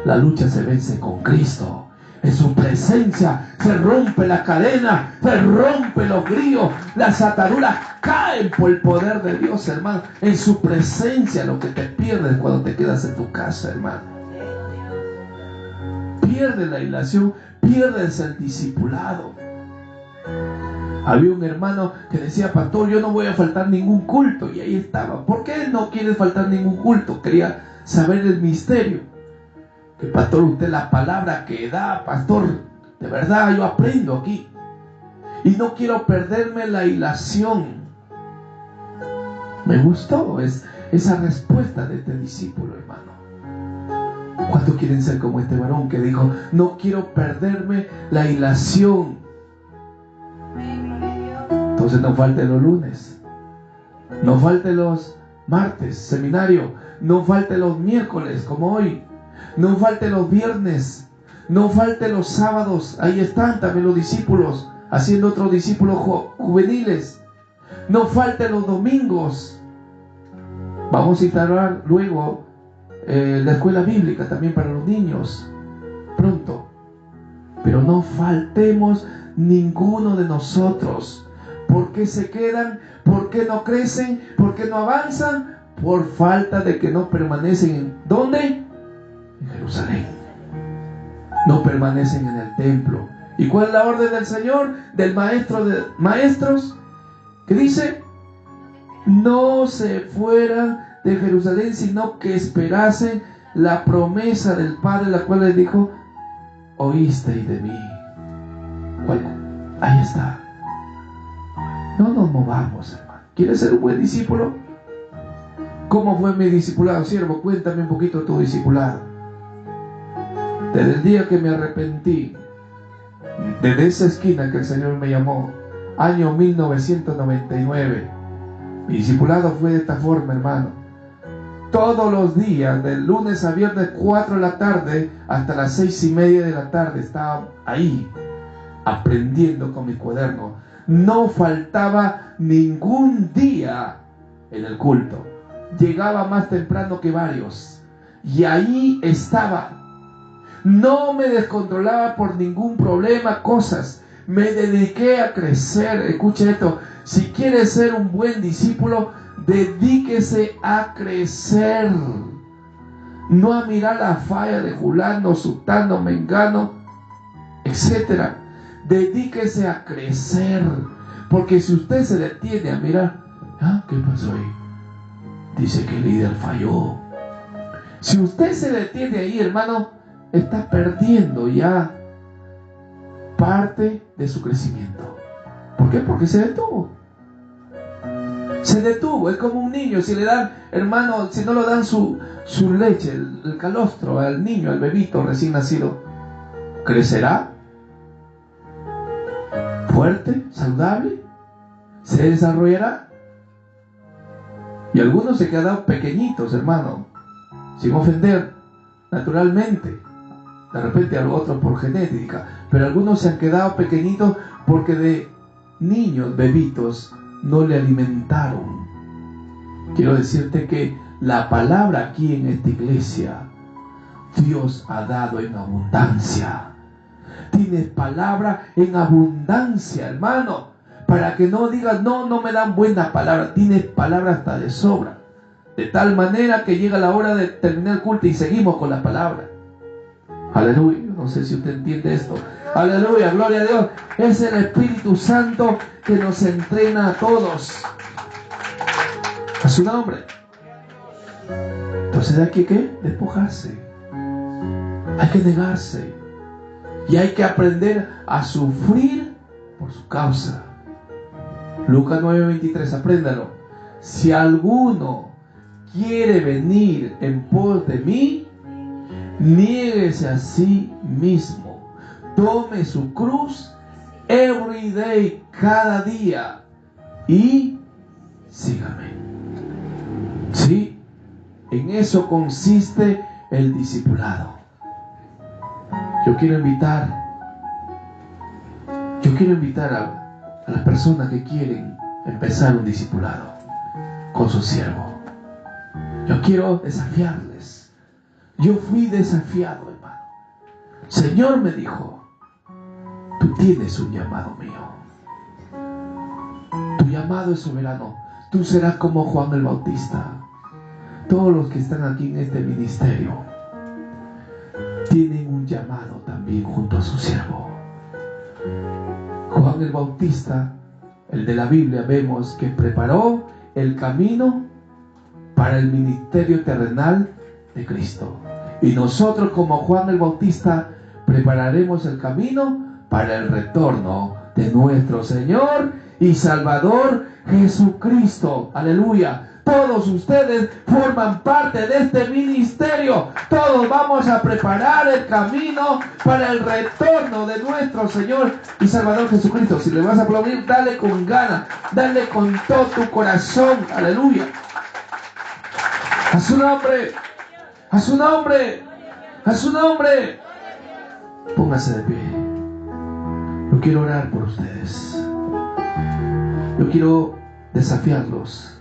La lucha se vence con Cristo. En su presencia se rompe la cadena, se rompe los grillos, las ataduras caen por el poder de Dios, hermano. En su presencia lo que te pierdes cuando te quedas en tu casa, hermano. Pierdes la ilación, pierdes el discipulado. Había un hermano que decía: pastor, yo no voy a faltar ningún culto. Y ahí estaba. ¿Por qué no quieres faltar ningún culto? Quería saber el misterio. Que pastor, usted la palabra que da, pastor, de verdad yo aprendo aquí. Y no quiero perderme la hilación. Me gustó esa respuesta de este discípulo, hermano. ¿Cuántos quieren ser como este varón que dijo: no quiero perderme la hilación? Entonces no falte los lunes, no falte los martes, seminario, no falte los miércoles como hoy, no falte los viernes, no falte los sábados. Ahí están también los discípulos haciendo otros discípulos juveniles. No falte los domingos. Vamos a instalar luego la escuela bíblica también para los niños pronto. Pero no faltemos ninguno de nosotros. ¿Por qué se quedan? ¿Por qué no crecen? ¿Por qué no avanzan? Por falta de que no permanecen en ¿dónde? En Jerusalén. No permanecen en el templo. ¿Y cuál es la orden del Señor? Del maestro de maestros, que dice: no se fueran de Jerusalén, sino que esperasen la promesa del Padre, la cual les dijo: oísteis de mí. ¿Cuál? Ahí está. No nos movamos, hermano. ¿Quieres ser un buen discípulo? ¿Cómo fue mi discipulado? Siervo, cuéntame un poquito de tu discipulado. Desde el día que me arrepentí, desde esa esquina que el Señor me llamó, año 1999, mi discipulado fue de esta forma, hermano. Todos los días, del lunes a viernes, 4 de la tarde hasta las 6:30 de la tarde, estaba ahí, aprendiendo con mi cuaderno. No faltaba ningún día en el culto. Llegaba más temprano que varios. Y ahí estaba. No me descontrolaba por ningún problema, cosas. Me dediqué a crecer. Escuche esto. Si quiere ser un buen discípulo, dedíquese a crecer. No a mirar la falla de fulano, sutano, mengano, etcétera. Dedíquese a crecer. Porque si usted se detiene a mirar, ¿qué pasó ahí? Dice que el líder falló. Si usted se detiene ahí, hermano, está perdiendo ya parte de su crecimiento. ¿Por qué? Porque se detuvo. Se detuvo. Es como un niño. Si le dan, hermano, si no le dan su leche, el calostro al niño, al bebito recién nacido, ¿crecerá? ¿Fuerte? ¿Saludable? ¿Se desarrollará? Y algunos se quedan pequeñitos, hermano, sin ofender, naturalmente. De repente a los otros por genética. Pero algunos se han quedado pequeñitos porque de niños, bebitos, no le alimentaron. Quiero decirte que la palabra aquí en esta iglesia, Dios ha dado en abundancia. Tienes palabra en abundancia, hermano. Para que no digas, no, no me dan buena palabra. Tienes palabra hasta de sobra. De tal manera que llega la hora de terminar el culto y seguimos con la palabra. Aleluya. No sé si usted entiende esto. Aleluya, gloria a Dios. Es el Espíritu Santo que nos entrena a todos. A su nombre. Entonces hay que ¿qué? Despojarse. Hay que negarse. Y hay que aprender a sufrir por su causa. Lucas 9:23, apréndalo. Si alguno quiere venir en pos de mí, niéguese a sí mismo. Tome su cruz every day, cada día, y sígame. ¿Sí? En eso consiste el discipulado. Yo quiero invitar a las personas que quieren empezar un discipulado con su siervo. Yo quiero desafiarles. Yo fui desafiado, hermano. Señor me dijo, tú tienes un llamado mío. Tu llamado es soberano. Tú serás como Juan el Bautista. Todos los que están aquí en este ministerio tienen un llamado también junto a su siervo. Juan el Bautista, el de la Biblia, vemos que preparó el camino para el ministerio terrenal de Cristo. Y nosotros, como Juan el Bautista, prepararemos el camino para el retorno de nuestro Señor y Salvador Jesucristo. Aleluya. Todos ustedes forman parte de este ministerio. Todos vamos a preparar el camino para el retorno de nuestro Señor y Salvador Jesucristo. Si le vas a aplaudir, dale con ganas, dale con todo tu corazón. Aleluya. A su nombre, a su nombre, a su nombre. Póngase de pie. Yo quiero orar por ustedes. Yo quiero desafiarlos.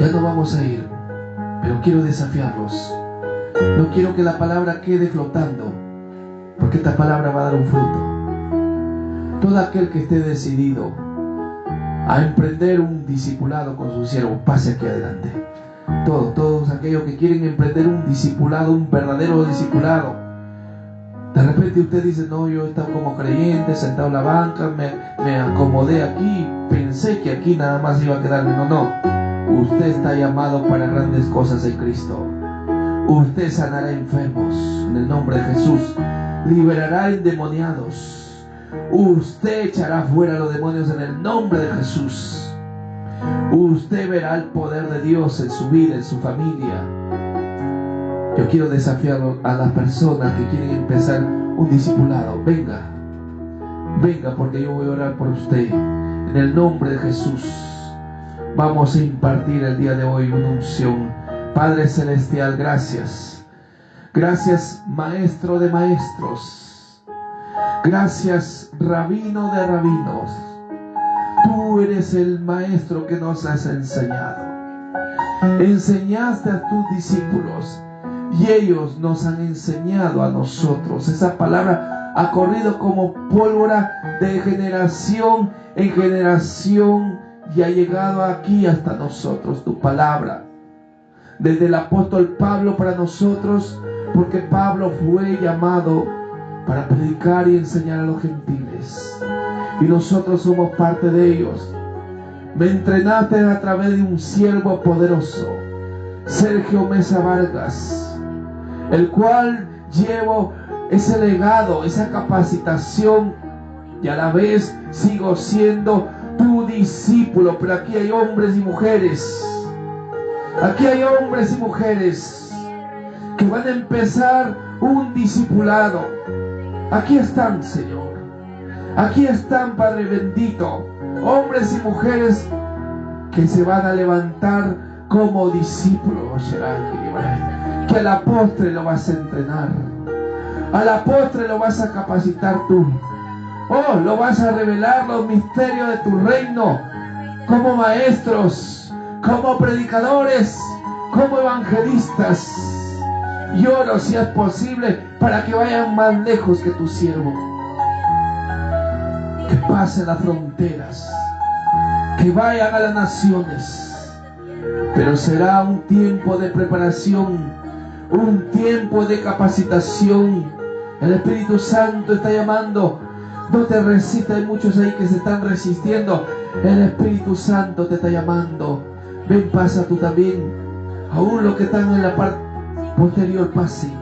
Ya no vamos a ir, pero quiero desafiarlos. No quiero que la palabra quede flotando, porque esta palabra va a dar un fruto. Todo aquel que esté decidido a emprender un discipulado con su siervo, pase aquí adelante. Todos aquellos que quieren emprender un discipulado, un verdadero discipulado. De repente usted dice, no, yo he estado como creyente, sentado en la banca, me acomodé aquí, pensé que aquí nada más iba a quedarme. No. Usted está llamado para grandes cosas en Cristo. Usted sanará enfermos en el nombre de Jesús. Liberará endemoniados. Usted echará fuera a los demonios en el nombre de Jesús. Usted verá el poder de Dios en su vida, en su familia. Yo quiero desafiar a las personas que quieren empezar un discipulado. Venga, porque yo voy a orar por usted. En el nombre de Jesús vamos a impartir el día de hoy una unción. Padre Celestial, gracias. Gracias, Maestro de Maestros. Gracias, Rabino de Rabinos. Tú eres el Maestro que nos has enseñado. Enseñaste a tus discípulos y ellos nos han enseñado a nosotros. Esa palabra ha corrido como pólvora de generación en generación y ha llegado aquí hasta nosotros, tu palabra. Desde el apóstol Pablo para nosotros, porque Pablo fue llamado para predicar y enseñar a los gentiles. Y nosotros somos parte de ellos. Me entrenaste a través de un siervo poderoso, Sergio Mesa Vargas, el cual llevo ese legado, esa capacitación, y a la vez sigo siendo tu discípulo. Pero aquí hay hombres y mujeres, aquí hay hombres y mujeres que van a empezar un discipulado. Aquí están, Señor, aquí están, Padre bendito, hombres y mujeres que se van a levantar como discípulos, que a la postre lo vas a entrenar, a la postre lo vas a capacitar tú. Oh, lo vas a revelar los misterios de tu reino como maestros, como predicadores, como evangelistas. Y oro, si es posible, para que vayan más lejos que tu siervo, que pasen las fronteras, que vayan a las naciones. Pero será un tiempo de preparación, un tiempo de capacitación. El Espíritu Santo está llamando. No te resistas, hay muchos ahí que se están resistiendo. El Espíritu Santo te está llamando. Ven, pasa tú también. Aún los que están en la parte posterior, pasen.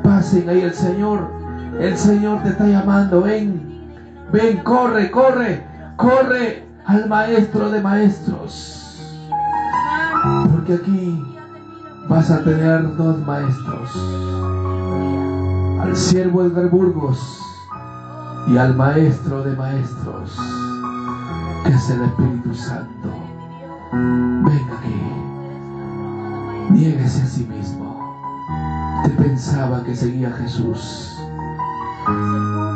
Pasen ahí, el Señor te está llamando. Ven, ven, corre, corre, corre al Maestro de Maestros. Porque aquí vas a tener dos maestros: al siervo Edgar Burgos y al Maestro de Maestros, que es el Espíritu Santo. Ven aquí, niéguese a sí mismo. Usted pensaba que seguía a Jesús,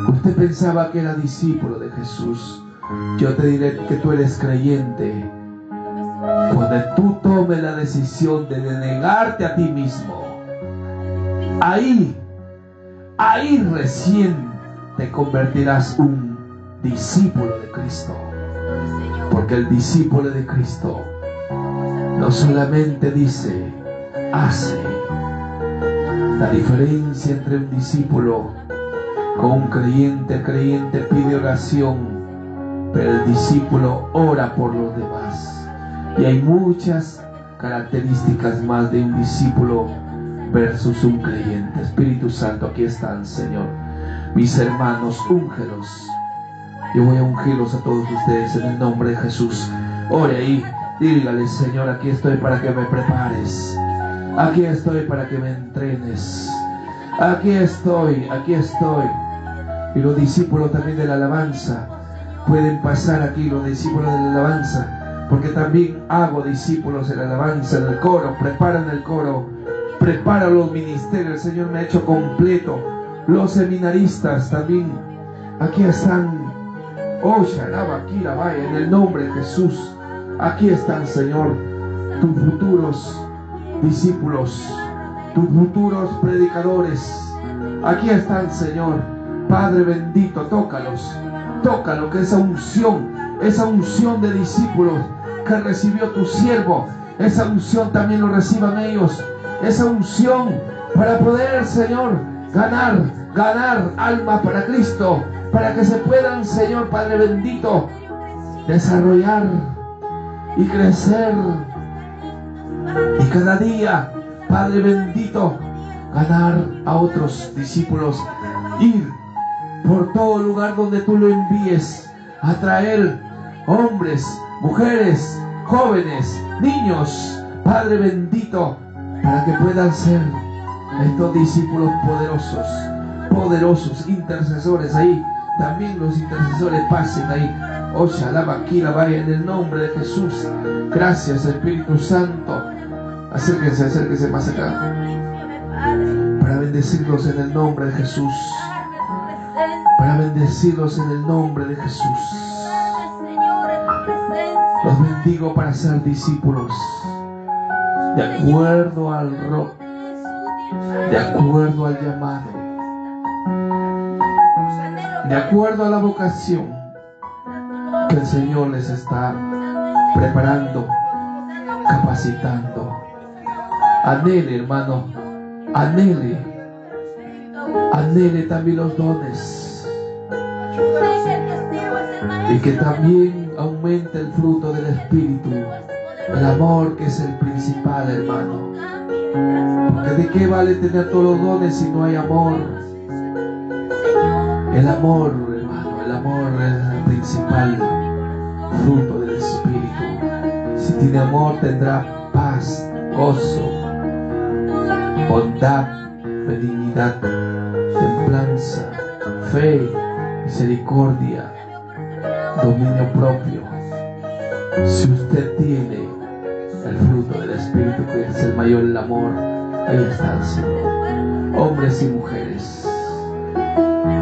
usted pensaba que era discípulo de Jesús. Yo te diré que tú eres creyente cuando tú tomes la decisión de negarte a ti mismo. Ahí recién te convertirás un discípulo de Cristo. Porque el discípulo de Cristo no solamente dice, hace. La diferencia entre un discípulo con un creyente: el creyente pide oración, pero el discípulo ora por los demás. Y hay muchas características más de un discípulo versus un creyente. Espíritu Santo, aquí están, Señor. Mis hermanos, úngelos. Yo voy a ungirlos a todos ustedes en el nombre de Jesús. Ore ahí, dígale: Señor, aquí estoy para que me prepares. Aquí estoy para que me entrenes. Aquí estoy, aquí estoy. Y los discípulos también de la alabanza pueden pasar aquí, los discípulos de la alabanza, porque también hago discípulos en la alabanza, en el coro. Preparan el coro, prepara los ministerios. El Señor me ha hecho completo. Los seminaristas también aquí están. Oh, Shalaba, aquí la vaya, en el nombre de Jesús. Aquí están, Señor, tus futuros discípulos, tus futuros predicadores. Aquí están, Señor. Padre bendito, tócalos, tócalo, que esa unción de discípulos que recibió tu siervo, esa unción también lo reciban ellos. Esa unción para poder, Señor, ganar alma para Cristo, para que se puedan, Señor Padre bendito, desarrollar y crecer. Y cada día, Padre bendito, ganar a otros discípulos. Ir por todo lugar donde tú lo envíes, a traer hombres, mujeres, jóvenes, niños, Padre bendito, para que puedan ser estos discípulos poderosos, intercesores. Ahí también los intercesores pasen ahí. Ojalá aquí la vaya, en el nombre de Jesús. Gracias, Espíritu Santo. Acérquense más acá para bendecirlos en el nombre de Jesús. Para bendecirlos en el nombre de Jesús. Los bendigo para ser discípulos de acuerdo al rol, de acuerdo al llamado, de acuerdo a la vocación que el Señor les está preparando, capacitando. Anhele, hermano, anhele también los dones, y que también aumente el fruto del Espíritu, el amor, que es el principal, hermano. Porque de qué vale tener todos los dones si no hay amor. El amor, hermano, el amor es el principal fruto del Espíritu. Si tiene amor, tendrá paz, gozo, bondad, benignidad, templanza, fe, misericordia, dominio propio. Si usted tiene el fruto del Espíritu, que es el mayor, el amor, ahí está el Señor. Hombres y mujeres,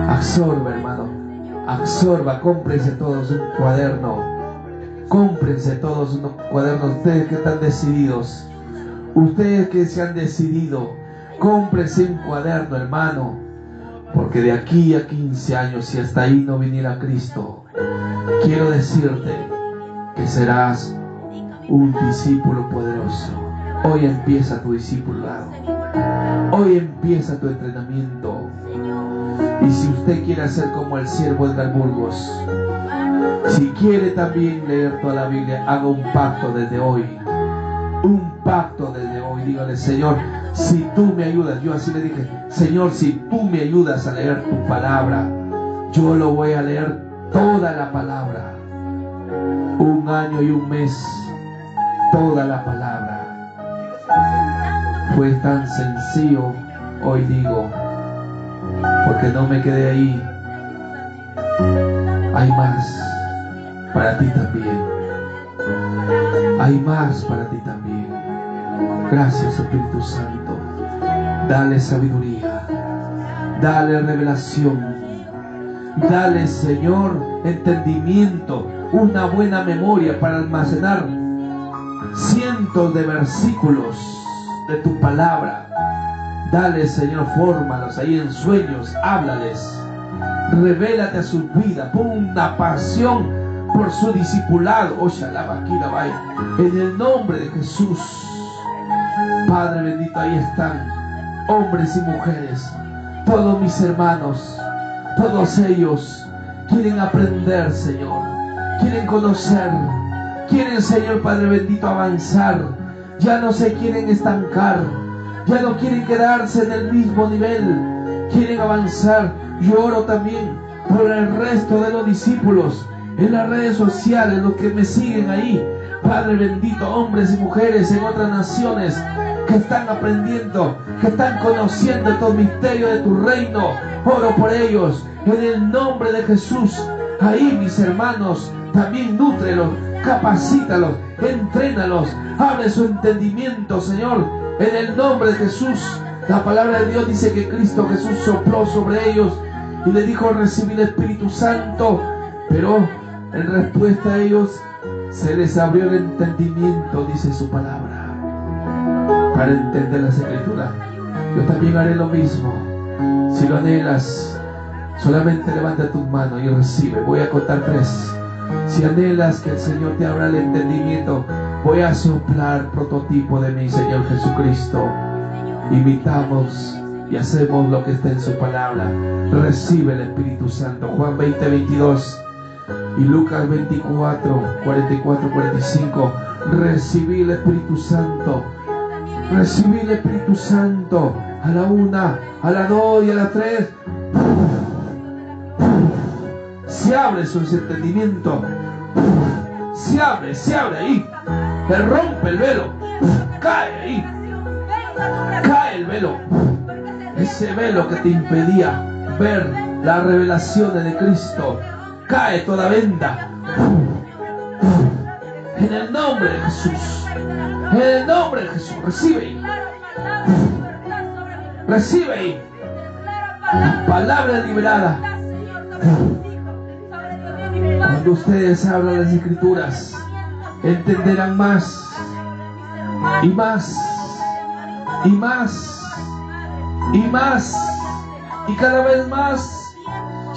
absorba, hermano, absorba. Cómprense todos un cuaderno, cómprense todos unos cuadernos. Ustedes que están decididos, ustedes que se han decidido Cómprese un cuaderno, hermano, porque de aquí a 15 años, si hasta ahí no viniera Cristo, quiero decirte que serás un discípulo poderoso. Hoy empieza tu discipulado. Hoy empieza tu entrenamiento. Y si usted quiere hacer como el siervo Edgar Burgos, si quiere también leer toda la Biblia, haga un pacto desde hoy. Un pacto desde hoy. Dígale: Señor, si tú me ayudas, yo así le dije, Señor, si tú me ayudas a leer tu palabra, yo lo voy a leer toda la palabra. 1 año y 1 mes, toda la palabra. Fue tan sencillo, hoy digo, porque no me quedé ahí. Hay más para ti también. Hay más para ti también. Gracias, Espíritu Santo. Dale sabiduría, dale revelación, dale, Señor, entendimiento, una buena memoria para almacenar cientos de versículos de tu palabra. Dale, Señor, fórmalos ahí en sueños, háblales, revélate a su vida, pon una pasión por su discipulado. En el nombre de Jesús. Padre bendito, ahí están hombres y mujeres, todos mis hermanos, todos ellos quieren aprender, Señor, quieren conocer, quieren, Señor Padre bendito, avanzar. Ya no se quieren estancar, ya no quieren quedarse en el mismo nivel, quieren avanzar. Yo oro también por el resto de los discípulos en las redes sociales, los que me siguen ahí, Padre bendito, hombres y mujeres en otras naciones que están aprendiendo, que están conociendo estos misterios de tu reino. Oro por ellos en el nombre de Jesús. Ahí, mis hermanos, también nútrelos, capacítalos, entrénalos, abre su entendimiento, Señor, en el nombre de Jesús. La palabra de Dios dice que Cristo Jesús sopló sobre ellos y le dijo: recibir el Espíritu Santo. Pero en respuesta a ellos se les abrió el entendimiento, dice su palabra, para entender las Escrituras. Yo también haré lo mismo. Si lo anhelas, solamente levanta tus manos y recibe. Voy a contar 3. Si anhelas que el Señor te abra el entendimiento, voy a soplar prototipo de mi Señor Jesucristo. Imitamos y hacemos lo que está en su palabra. Recibe el Espíritu Santo. Juan 20:22 y Lucas 24:44-45. Recibí el Espíritu Santo. Recibí el Espíritu Santo. A la 1, a la 2 y a la 3. Se abre su entendimiento. Se abre ahí. Se rompe el velo. Cae ahí. Cae el velo. Ese velo que te impedía ver las revelaciones de Cristo. Cae toda venda. En el nombre de Jesús. En el nombre de Jesús. Recibe ahí. Recibe ahí. La palabra liberada. Cuando ustedes hablan las Escrituras, entenderán más y más y más y más, y cada vez más,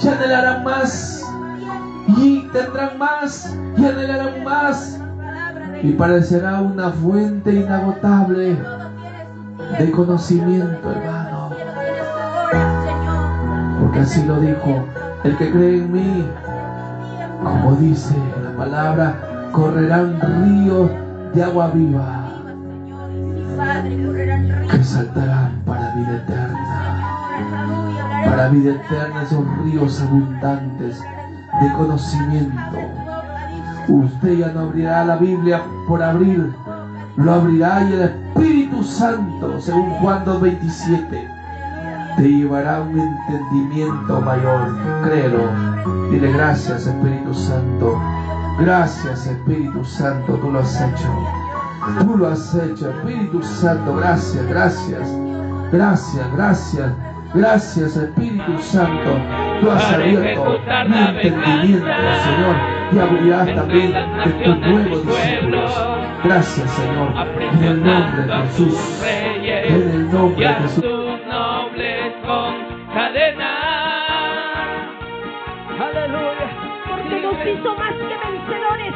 y anhelarán más y tendrán más y anhelarán más, y parecerá una fuente inagotable de conocimiento, hermano, porque así lo dijo: el que cree en mí, como dice la palabra, correrán ríos de agua viva que saltarán para vida eterna. Para vida eterna, esos ríos abundantes de conocimiento. Usted ya no abrirá la Biblia por abrir, lo abrirá, y el Espíritu Santo, según Juan 2:27, te llevará a un entendimiento mayor. Créelo. Dile: gracias, Espíritu Santo. Gracias, Espíritu Santo. Tú lo has hecho. Tú lo has hecho, Espíritu Santo. Gracias, gracias. Gracias, gracias. Gracias, Espíritu Santo. Tú has abierto mi entendimiento, Señor, y abrirás también de tus nuevos discípulos. Gracias, Señor, en el nombre de Jesús. En el nombre y de a Jesús. sus nobles con cadenas. Aleluya. Porque nos hizo más que vencedores.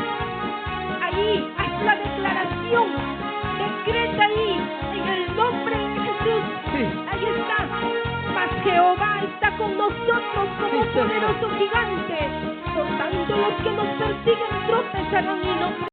Ahí, haz la declaración. Decreta ahí, en el nombre de Jesús. Sí. Ahí está. Mas Jehová está con nosotros como Sí, un Señor. poderoso gigante. Por tanto, los que nos persiguen tropezarán y no